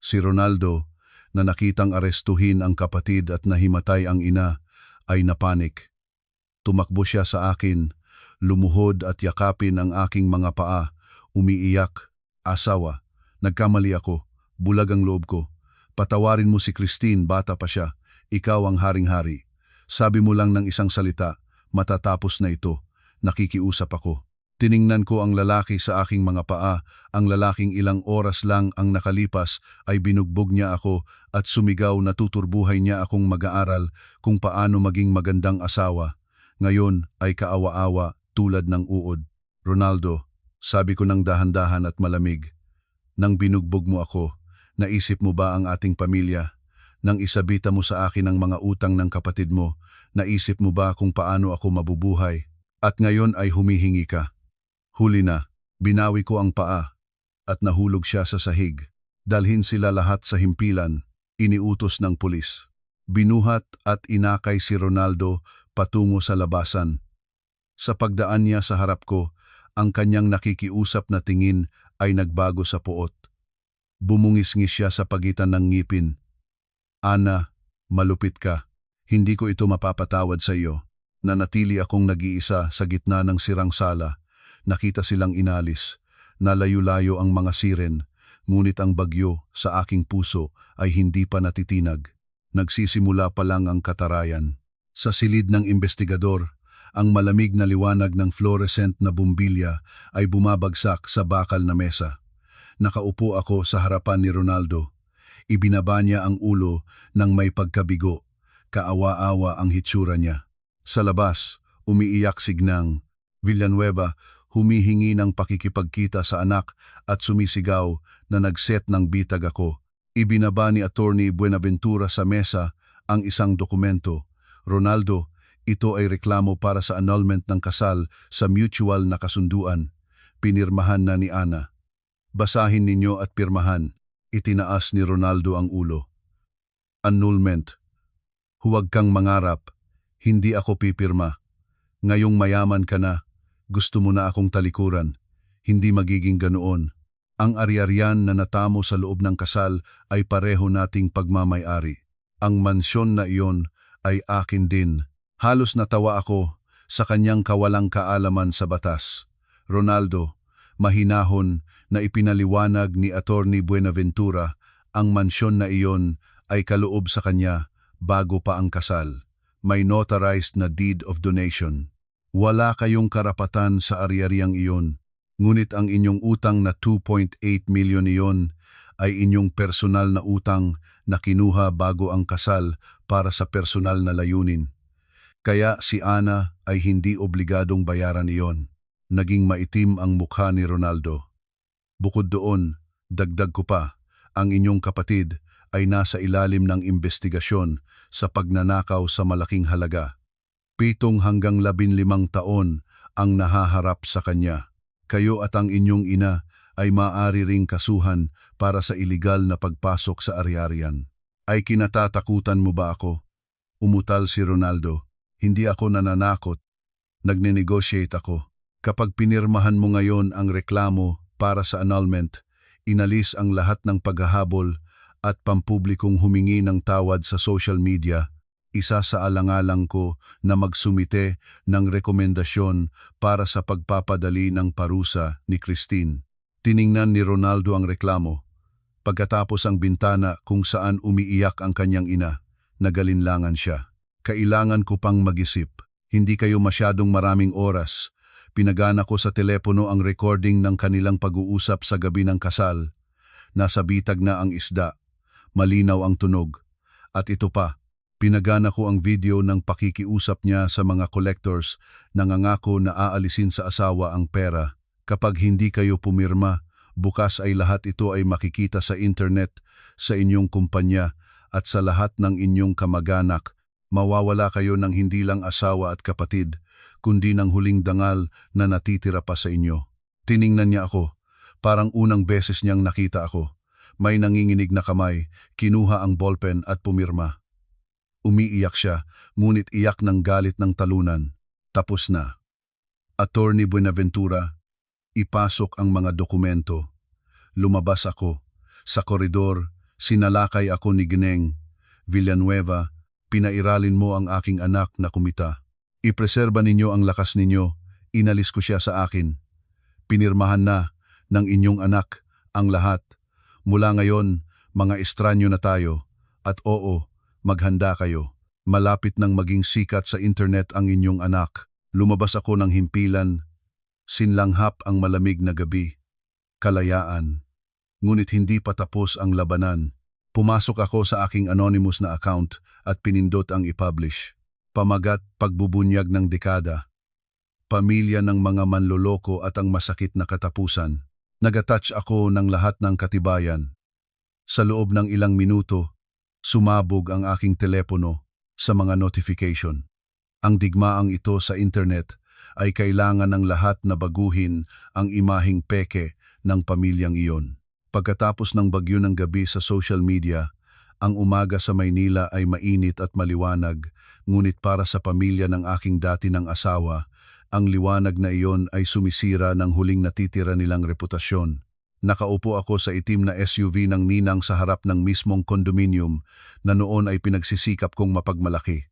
Si Ronaldo, na nakitang arestuhin ang kapatid at nahimatay ang ina, ay napanik. Tumakbo siya sa akin, lumuhod at yakapin ang aking mga paa, umiiyak. Asawa, nagkamali ako, bulag ang loob ko. Patawarin mo si Christine, bata pa siya. Ikaw ang haring-hari. Sabi mo lang ng isang salita, matatapos na ito. Nakikiusap ako. Tiningnan ko ang lalaki sa aking mga paa. Ang lalaking ilang oras lang ang nakalipas ay binugbog niya ako at sumigaw na tuturbuhay niya akong mag-aaral kung paano maging magandang asawa. Ngayon ay kaawa-awa tulad ng uod. Ronaldo, sabi ko ng dahan-dahan at malamig. Nang binugbog mo ako, naisip mo ba ang ating pamilya? Nang isabita mo sa akin ang mga utang ng kapatid mo, naisip mo ba kung paano ako mabubuhay? At ngayon ay humihingi ka. Huli na, binawi ko ang paa at nahulog siya sa sahig. Dalhin sila lahat sa himpilan, iniutos ng pulis. Binuhat at inakay si Ronaldo patungo sa labasan. Sa pagdaan niya sa harap ko, ang kanyang nakikiusap na tingin ay nagbago sa puot. Bumungis-ngis siya sa pagitan ng ngipin. Ana, malupit ka. Hindi ko ito mapapatawad sa iyo. Nanatili akong nag-iisa sa gitna ng sirang sala. Nakita silang inalis. Nalayo-layo ang mga siren, ngunit ang bagyo sa aking puso ay hindi pa natitinag. Nagsisimula pa lang ang katarayan. Sa silid ng investigador, ang malamig na liwanag ng fluorescent na bumbilya ay bumabagsak sa bakal na mesa. Nakaupo ako sa harapan ni Ronaldo. Ibinaba niya ang ulo ng may pagkabigo. Kaawa-awa ang hitsura niya. Sa labas, umiiyak si Gnang. Villanueva humihingi ng pakikipagkita sa anak at sumisigaw na nagset ng bitag ako. Ibinaba ni Attorney Buenaventura sa mesa ang isang dokumento. Ronaldo, ito ay reklamo para sa annulment ng kasal sa mutual na kasunduan. Pinirmahan na ni Ana. Basahin ninyo at pirmahan. Itinaas ni Ronaldo ang ulo. Annulment. Huwag kang mangarap. Hindi ako pipirma. Ngayong mayaman ka na, gusto mo na akong talikuran. Hindi magiging ganoon. Ang ari-arian na natamo sa loob ng kasal ay pareho nating pagmamay-ari. Ang mansyon na iyon ay akin din. Halos natawa ako sa kanyang kawalang kaalaman sa batas. Ronaldo, mahinahon na ipinaliwanag ni Attorney Buenaventura, ang mansyon na iyon ay kaloob sa kanya bago pa ang kasal. May notarized na deed of donation. Wala kayong karapatan sa ari-ariang iyon, ngunit ang inyong utang na 2.8 million iyon ay inyong personal na utang na kinuha bago ang kasal para sa personal na layunin. Kaya si Ana ay hindi obligadong bayaran iyon. Naging maitim ang mukha ni Ronaldo. Bukod doon, dagdag ko pa, ang inyong kapatid ay nasa ilalim ng investigasyon sa pagnanakaw sa malaking halaga. 7 hanggang 15 taon ang nahaharap sa kanya. Kayo at ang inyong ina ay maaari ring kasuhan para sa iligal na pagpasok sa ari-arian. Ay kinatatakutan mo ba ako? Umutal si Ronaldo. Hindi ako nananakot. Nagne-negotiate ako. Kapag pinirmahan mo ngayon ang reklamo para sa annulment, inalis ang lahat ng paghahabol at pampublikong humingi ng tawad sa social media. Isa sa alang-alang ko na magsumite ng rekomendasyon para sa pagpapadali ng parusa ni Christine. Tiningnan ni Ronaldo ang reklamo. Pagkatapos ang bintana kung saan umiiyak ang kanyang ina, nagalinlangan siya. Kailangan ko pang mag-isip. Hindi kayo masyadong maraming oras. Pinagana ko sa telepono ang recording ng kanilang pag-uusap sa gabi ng kasal. Nasa bitag na ang isda. Malinaw ang tunog. At ito pa, pinagana ko ang video ng pakikiusap niya sa mga collectors, nangangako na aalisin sa asawa ang pera. Kapag hindi kayo pumirma, bukas ay lahat ito ay makikita sa internet, sa inyong kumpanya at sa lahat ng inyong kamag-anak. Mawawala kayo ng hindi lang asawa at kapatid, kundi ng huling dangal na natitira pa sa inyo. Tiningnan niya ako, parang unang beses niyang nakita ako. May nanginginig na kamay, kinuha ang ballpen at pumirma. Umiiyak siya, ngunit iyak ng galit ng talunan. Tapos na. Attorney Buenaventura, ipasok ang mga dokumento. Lumabas ako. Sa koridor, sinalakay ako ni Gineng. Villanueva, pinairalin mo ang aking anak na kumita. Ipreserba ninyo ang lakas ninyo. Inalis ko siya sa akin. Pinirmahan na ng inyong anak ang lahat. Mula ngayon, mga estranyo na tayo. At oo, maghanda kayo. Malapit nang maging sikat sa internet ang inyong anak. Lumabas ako ng himpilan. Sinlanghap ang malamig na gabi. Kalayaan. Ngunit hindi pa tapos ang labanan. Pumasok ako sa aking anonymous na account at pinindot ang i-publish. Pamagat pagbubunyag ng dekada. Pamilya ng mga manloloko at ang masakit na katapusan. Nag-attach ako ng lahat ng katibayan. Sa loob ng ilang minuto, sumabog ang aking telepono sa mga notification. Ang digmaang ito sa internet ay kailangan ng lahat na baguhin ang imaheng peke ng pamilyang iyon. Pagkatapos ng bagyo ng gabi sa social media, ang umaga sa Maynila ay mainit at maliwanag, ngunit para sa pamilya ng aking dati ng asawa, ang liwanag na iyon ay sumisira ng huling natitira nilang reputasyon. Nakaupo ako sa itim na SUV ng ninang sa harap ng mismong kondominium na noon ay pinagsisikap kong mapagmalaki.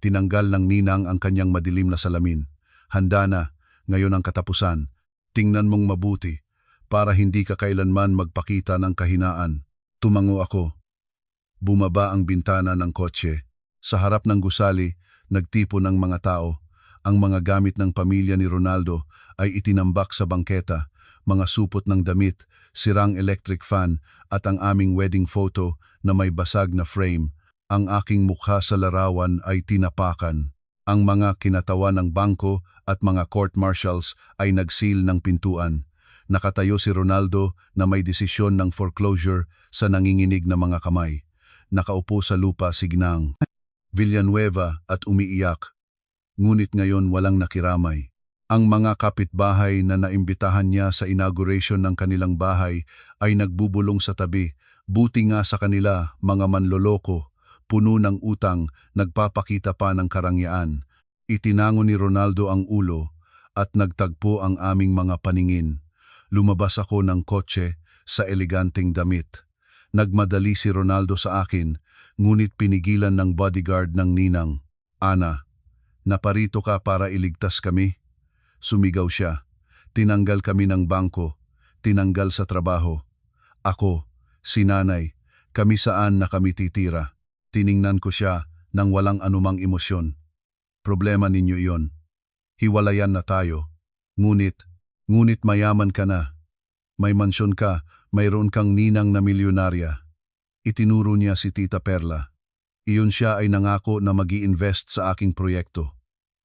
Tinanggal ng ninang ang kanyang madilim na salamin. Handa na, ngayon ang katapusan. Tingnan mong mabuti, para hindi ka kailanman magpakita ng kahinaan. Tumango ako. Bumaba ang bintana ng kotse. Sa harap ng gusali, nagtipo ng mga tao. Ang mga gamit ng pamilya ni Ronaldo ay itinambak sa bangketa, mga supot ng damit, sirang electric fan at ang aming wedding photo na may basag na frame. Ang aking mukha sa larawan ay tinapakan. Ang mga kinatawan ng bangko at mga court martials ay nagsil ng pintuan. Nakatayo si Ronaldo na may desisyon ng foreclosure sa nanginginig na mga kamay. Nakaupo sa lupa si Ginang Villanueva at umiiyak. Ngunit ngayon walang nakiramay. Ang mga kapitbahay na naimbitahan niya sa inauguration ng kanilang bahay ay nagbubulong sa tabi. Buti nga sa kanila, mga manloloko, puno ng utang, nagpapakita pa ng karangyaan. Itinango ni Ronaldo ang ulo at nagtagpo ang aming mga paningin. Lumabas ako ng kotse sa eleganteng damit. Nagmadali si Ronaldo sa akin, ngunit pinigilan ng bodyguard ng ninang. Ana, naparito ka para iligtas kami? Sumigaw siya. Tinanggal kami ng bangko, tinanggal sa trabaho. Ako, si nanay, kami saan na kami titira? Tiningnan ko siya nang walang anumang emosyon. Problema ninyo iyon. Hiwalayan na tayo. Ngunit mayaman ka na. May mansyon ka, mayroon kang ninang na milyonarya. Itinuro niya si Tita Perla. Iyon siya ay nangako na mag-i-invest sa aking proyekto.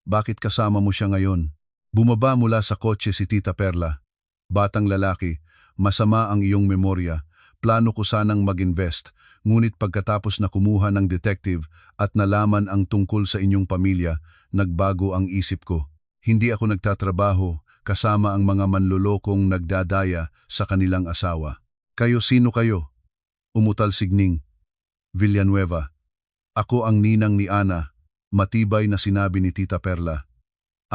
Bakit kasama mo siya ngayon? Bumaba mula sa kotse si Tita Perla. Batang lalaki, masama ang iyong memorya. Plano ko sanang mag-invest, ngunit pagkatapos na kumuha ng detective at nalaman ang tungkol sa inyong pamilya, nagbago ang isip ko. Hindi ako nagtatrabaho kasama ang mga manlolokong nagdadaya sa kanilang asawa. Kayo sino kayo? Umutal si Ginang Villanueva. Ako ang ninang ni Ana, matibay na sinabi ni Tita Perla.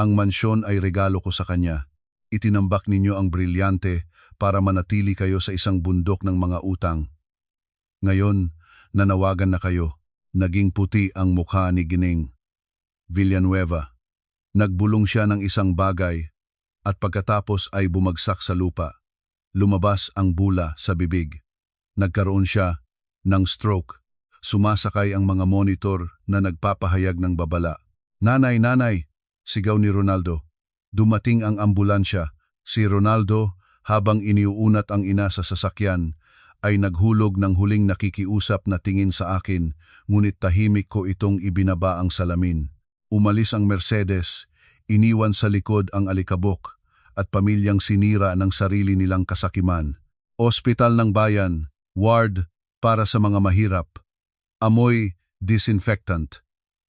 Ang mansyon ay regalo ko sa kanya. Itinambak ninyo ang brilyante para manatili kayo sa isang bundok ng mga utang. Ngayon, nanawagan na kayo. Naging puti ang mukha ni Ginang Villanueva. Nagbulong siya ng isang bagay at pagkatapos ay bumagsak sa lupa. Lumabas ang bula sa bibig. Nagkaroon siya ng stroke. Sumasakay ang mga monitor na nagpapahayag ng babala. Nanay, nanay! Sigaw ni Ronaldo. Dumating ang ambulansya. Si Ronaldo, habang iniuunat ang ina sa sasakyan, ay naghulog ng huling nakikiusap na tingin sa akin, ngunit tahimik ko itong ibinaba ang salamin. Umalis ang Mercedes, iniwan sa likod ang alikabok, at pamilyang sinira ng sarili nilang kasakiman. Ospital ng bayan, ward para sa mga mahirap. Amoy disinfectant.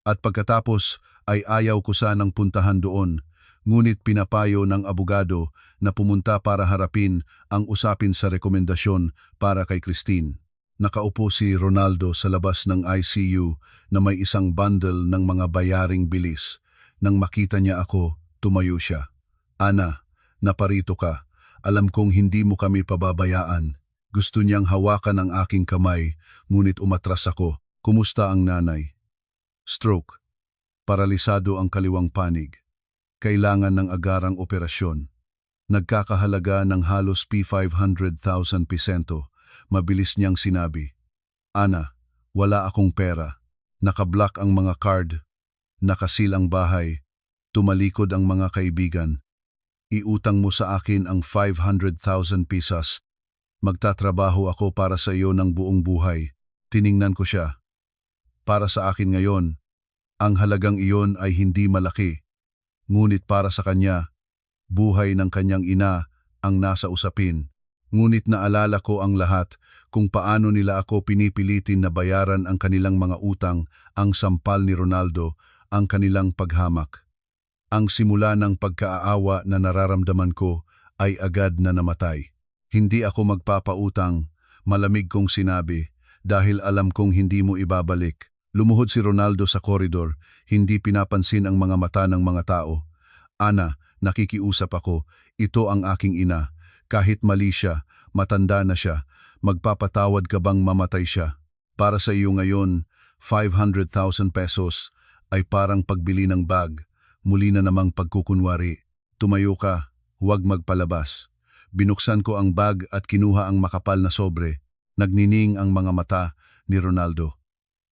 At pagkatapos ay ayaw ko sanang puntahan doon, ngunit pinapayo ng abogado na pumunta para harapin ang usapin sa rekomendasyon para kay Christine. Nakaupo si Ronaldo sa labas ng ICU na may isang bundle ng mga bayaring bilis. Nang makita niya ako, tumayo siya. Ana, naparito ka. Alam kong hindi mo kami pababayaan. Gusto niyang hawakan ang aking kamay, ngunit umatras ako. Kumusta ang nanay? Stroke. Paralisado ang kaliwang panig. Kailangan ng agarang operasyon. Nagkakahalaga ng halos P500,000 pisento. Mabilis niyang sinabi. Ana, wala akong pera. Nakablock ang mga card. Nakasil ang bahay. Tumalikod ang mga kaibigan. Iutang mo sa akin ang 500,000 pesos. Magtatrabaho ako para sa iyo ng buong buhay. Tiningnan ko siya. Para sa akin ngayon, ang halagang iyon ay hindi malaki. Ngunit para sa kanya, buhay ng kanyang ina ang nasa usapin. Ngunit naalala ko ang lahat kung paano nila ako pinipilitin na bayaran ang kanilang mga utang, ang sampal ni Ronaldo, ang kanilang paghamak. Ang simula ng pagkaawa na nararamdaman ko ay agad na namatay. Hindi ako magpapautang, malamig kong sinabi, dahil alam kong hindi mo ibabalik. Lumuhod si Ronaldo sa koridor, hindi pinapansin ang mga mata ng mga tao. Ana, nakikiusap ako, ito ang aking ina. Kahit mali siya, matanda na siya, magpapatawad ka bang mamatay siya? Para sa iyo ngayon, 500,000 pesos, ay parang pagbili ng bag, muli na namang pagkukunwari. Tumayo ka, huwag magpalabas. Binuksan ko ang bag at kinuha ang makapal na sobre. Nagnining ang mga mata ni Ronaldo.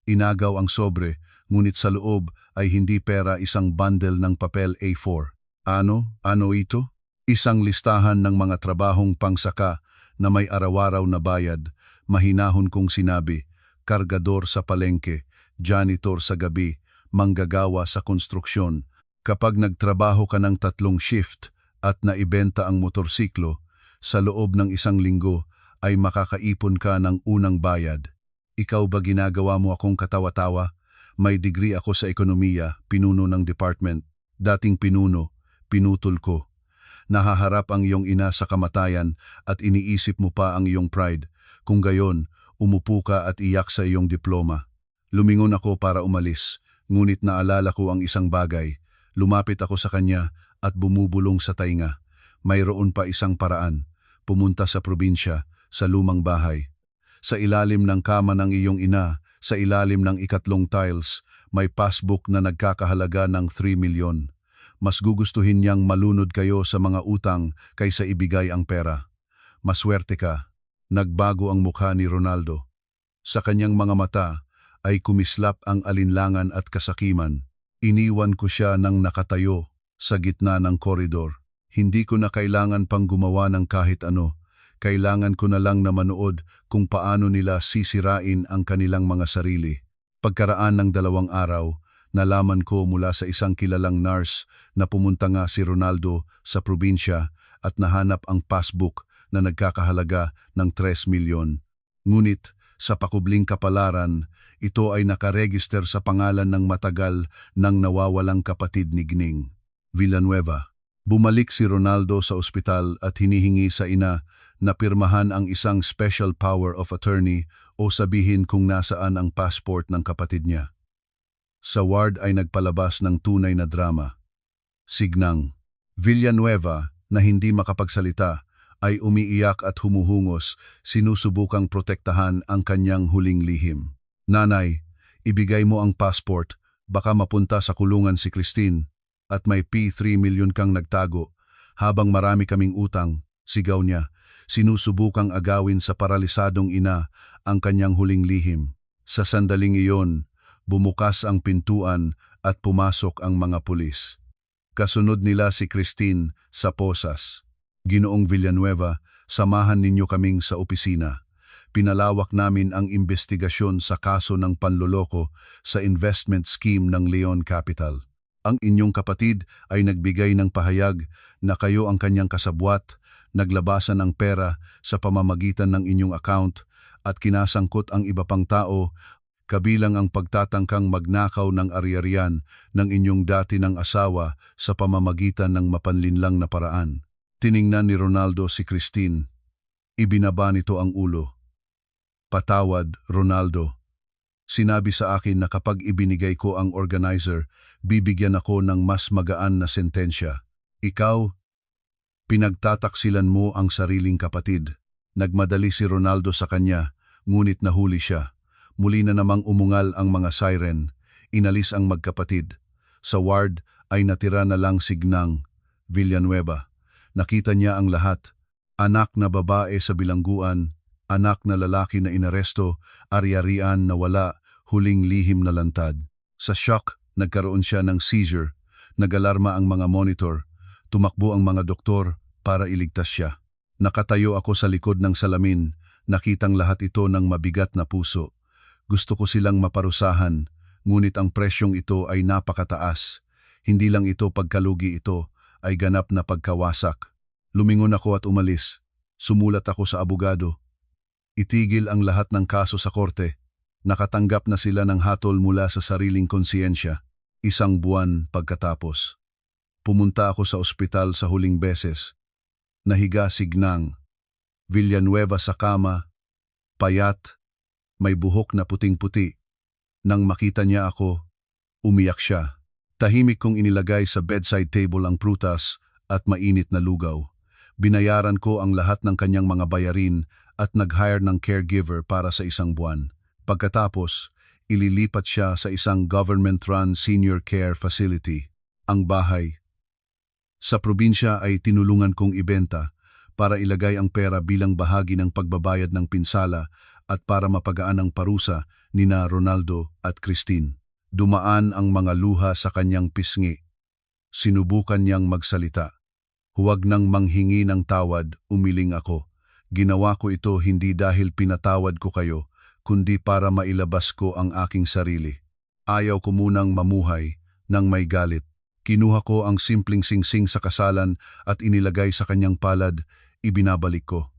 Inagaw ang sobre, ngunit sa loob ay hindi pera, isang bundle ng papel A4. Ano? Ano ito? Isang listahan ng mga trabahong pangsaka na may araw-araw na bayad. Mahinahon kong sinabi, kargador sa palengke, janitor sa gabi, manggagawa sa konstruksyon. Kapag nagtrabaho ka ng 3 shift at naibenta ang motorsiklo, sa loob ng 1 linggo ay makakaipon ka ng unang bayad. Ikaw ba ginagawa mo akong katawa-tawa? May degree ako sa ekonomiya, pinuno ng department. Dating pinuno, pinutol ko. Nahaharap ang iyong ina sa kamatayan at iniisip mo pa ang iyong pride. Kung gayon, umupo ka at iyak sa iyong diploma. Lumingon ako para umalis, ngunit naalala ko ang isang bagay. Lumapit ako sa kanya at bumubulong sa tainga. Mayroon pa isang paraan. Pumunta sa probinsya, sa lumang bahay. Sa ilalim ng kama ng iyong ina, sa ilalim ng 2 tiles, may passbook na nagkakahalaga ng 3 milyon. Mas gugustuhin niyang malunod kayo sa mga utang kaysa ibigay ang pera. Maswerte ka. Nagbago ang mukha ni Ronaldo. Sa kanyang mga mata ay kumislap ang alinlangan at kasakiman. Iniwan ko siya nang nakatayo sa gitna ng koridor. Hindi ko na kailangan pang gumawa ng kahit ano. Kailangan ko na lang na manood kung paano nila sisirain ang kanilang mga sarili. Pagkaraan ng 2 araw, nalaman ko mula sa isang kilalang nurse na pumunta nga si Ronaldo sa probinsya at nahanap ang passbook na nagkakahalaga ng 3 milyon. Ngunit sa pakubling kapalaran, ito ay nakaregister sa pangalan ng matagal nang nawawalang kapatid ni Gning. Villanueva. Bumalik si Ronaldo sa ospital at hinihingi sa ina na pirmahan ang isang special power of attorney o sabihin kung nasaan ang passport ng kapatid niya. Sa ward ay nagpalabas ng tunay na drama. Signang. Villanueva, na hindi makapagsalita, ay umiiyak at humuhungos, sinusubukang protektahan ang kanyang huling lihim. Nanay, ibigay mo ang passport, baka mapunta sa kulungan si Christine, at may P3 milyon kang nagtago, habang marami kaming utang, sigaw niya, sinusubukang agawin sa paralisadong ina ang kanyang huling lihim. Sa sandaling iyon, bumukas ang pintuan at pumasok ang mga pulis. Kasunod nila si Christine sa posas. Ginoong Villanueva, samahan ninyo kaming sa opisina. Pinalawak namin ang investigasyon sa kaso ng panloloko sa investment scheme ng Leon Capital. Ang inyong kapatid ay nagbigay ng pahayag na kayo ang kanyang kasabwat, naglabasan ang pera sa pamamagitan ng inyong account at kinasangkot ang iba pang tao, kabilang ang pagtatangkang magnakaw ng ari-arian ng inyong dati ng asawa sa pamamagitan ng mapanlinlang na paraan. Tiningnan ni Ronaldo si Christine. Ibinaba nito ang ulo. Patawad, Ronaldo. Sinabi sa akin na kapag ibinigay ko ang organizer, bibigyan ako ng mas magaan na sentensya. Ikaw, pinagtataksilan mo ang sariling kapatid. Nagmadali si Ronaldo sa kanya, ngunit nahuli siya. Muli na namang umungal ang mga siren. Inalis ang magkapatid. Sa ward ay natira na lang si Gnang. Villanueva. Nakita niya ang lahat. Anak na babae sa bilangguan, anak na lalaki na inaresto, ari-arian na wala, huling lihim na lantad. Sa shock, nagkaroon siya ng seizure. Nag-alarma ang mga monitor. Tumakbo ang mga doktor para iligtas siya. Nakatayo ako sa likod ng salamin, nakitang lahat ito ng mabigat na puso. Gusto ko silang maparusahan, ngunit ang presyong ito ay napakataas. Hindi lang ito pagkalugi, ito ay ganap na pagkawasak. Lumingon ako at umalis. Sumulat ako sa abogado. Itigil ang lahat ng kaso sa korte. Nakatanggap na sila ng hatol mula sa sariling konsiyensya. 1 buwan pagkatapos. Pumunta ako sa ospital sa huling beses. Nahiga si Gnang. Villanueva sa kama, payat, may buhok na puting-puti. Nang makita niya ako, umiyak siya. Tahimik kong inilagay sa bedside table ang prutas at mainit na lugaw. Binayaran ko ang lahat ng kanyang mga bayarin at nag-hire ng caregiver para sa 1 buwan. Pagkatapos, ililipat siya sa isang government-run senior care facility. Ang bahay sa probinsya ay tinulungan kong ibenta para ilagay ang pera bilang bahagi ng pagbabayad ng pinsala at para mapagaan ang parusa nina Ronaldo at Christine. Dumaan ang mga luha sa kanyang pisngi. Sinubukan niyang magsalita. Huwag nang manghingi ng tawad, umiling ako. Ginawa ko ito hindi dahil pinatawad ko kayo, kundi para mailabas ko ang aking sarili. Ayaw ko munang mamuhay nang may galit. Kinuha ko ang simpleng singsing sa kasalan at inilagay sa kanyang palad, ibinabalik ko.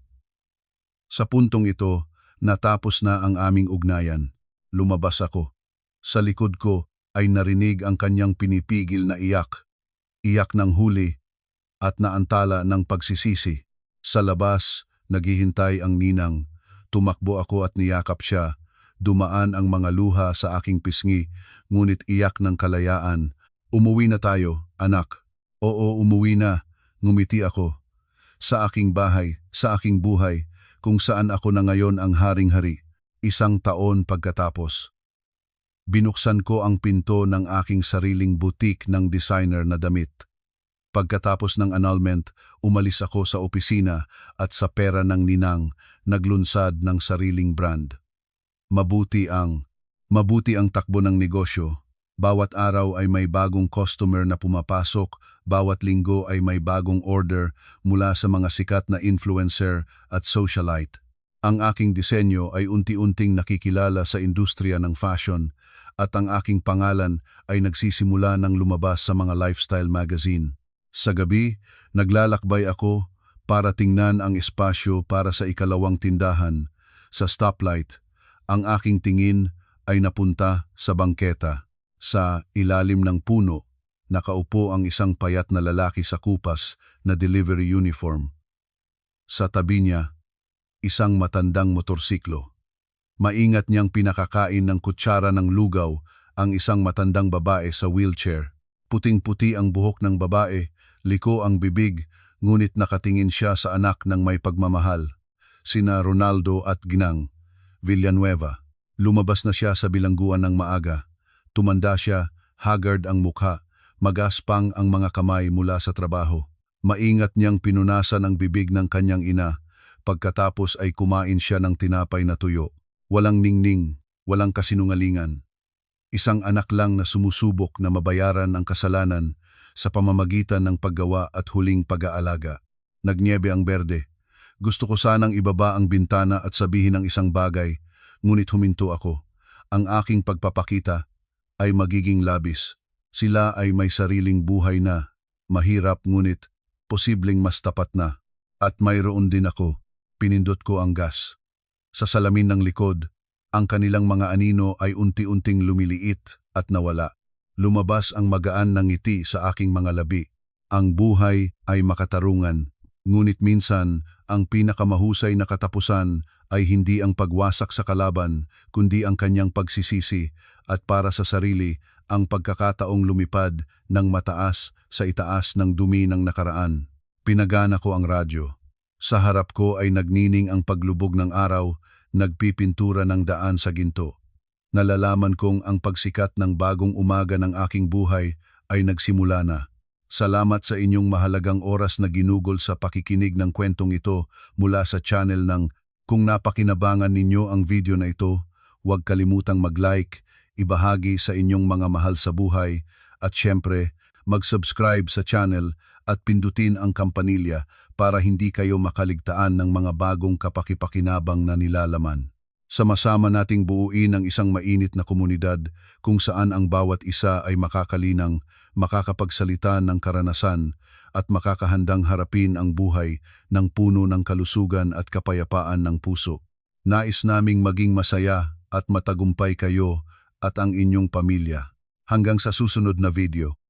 Sa puntong ito, natapos na ang aming ugnayan. Lumabas ako. Sa likod ko ay narinig ang kanyang pinipigil na iyak. Iyak ng huli at naantala ng pagsisisi. Sa labas, naghihintay ang ninang. Tumakbo ako at niyakap siya. Dumaan ang mga luha sa aking pisngi, ngunit iyak ng kalayaan. Umuwi na tayo, anak. Oo, umuwi na. Ngumiti ako. Sa aking bahay, sa aking buhay, kung saan ako na ngayon ang haring-hari. 1 taon pagkatapos. Binuksan ko ang pinto ng aking sariling butik ng designer na damit. Pagkatapos ng annulment, umalis ako sa opisina at sa pera ng ninang, naglunsad ng sariling brand. Mabuti ang takbo ng negosyo. Bawat araw ay may bagong customer na pumapasok, bawat linggo ay may bagong order mula sa mga sikat na influencer at socialite. Ang aking disenyo ay unti-unting nakikilala sa industriya ng fashion at ang aking pangalan ay nagsisimula ng lumabas sa mga lifestyle magazine. Sa gabi, naglalakbay ako para tingnan ang espasyo para sa ikalawang tindahan. Sa stoplight, ang aking tingin ay napunta sa bangketa. Sa ilalim ng puno, nakaupo ang isang payat na lalaki sa kupas na delivery uniform. Sa tabi niya, isang matandang motorsiklo. Maingat niyang pinakakain ng kutsara ng lugaw ang isang matandang babae sa wheelchair. Puting-puti ang buhok ng babae, liko ang bibig, ngunit nakatingin siya sa anak ng may pagmamahal. Sina Ronaldo at Ginang Villanueva. Lumabas na siya sa bilangguan ng maaga. Tumanda siya, haggard ang mukha, magaspang ang mga kamay mula sa trabaho. Maingat niyang pinunasan ang bibig ng kanyang ina, pagkatapos ay kumain siya ng tinapay na tuyo. Walang ningning, walang kasinungalingan. Isang anak lang na sumusubok na mabayaran ang kasalanan sa pamamagitan ng paggawa at huling pag-aalaga. Nagniebe ang berde. Gusto ko sanang ibaba ang bintana at sabihin ang isang bagay, ngunit huminto ako. Ang aking pagpapakita ay magiging labis. Sila ay may sariling buhay na, mahirap ngunit posibleng mas tapat na. At mayroon din ako, pinindot ko ang gas. Sa salamin ng likod, ang kanilang mga anino ay unti-unting lumiliit at nawala. Lumabas ang magaan ng ngiti sa aking mga labi. Ang buhay ay makatarungan, ngunit minsan ang pinakamahusay na katapusan ay hindi ang pagwasak sa kalaban, kundi ang kanyang pagsisisi at para sa sarili ang pagkakataong lumipad ng mataas sa itaas ng dumi ng nakaraan. Pinagana ko ang radyo. Sa harap ko ay nagnining ang paglubog ng araw, nagpipintura ng daan sa ginto. Nalalaman kong ang pagsikat ng bagong umaga ng aking buhay ay nagsimula na. Salamat sa inyong mahalagang oras na ginugol sa pakikinig ng kwentong ito mula sa channel ng Kung napakinabangan ninyo ang video na ito, huwag kalimutang mag-like, ibahagi sa inyong mga mahal sa buhay, at syempre, mag-subscribe sa channel at pindutin ang kampanilya para hindi kayo makaligtaan ng mga bagong kapakipakinabang na nilalaman. Sama-sama nating buuin ang isang mainit na komunidad kung saan ang bawat isa ay makakalinang, makakapagsalita ng karanasan at makakahandang harapin ang buhay ng puno ng kalusugan at kapayapaan ng puso. Nais naming maging masaya at matagumpay kayo at ang inyong pamilya. Hanggang sa susunod na video.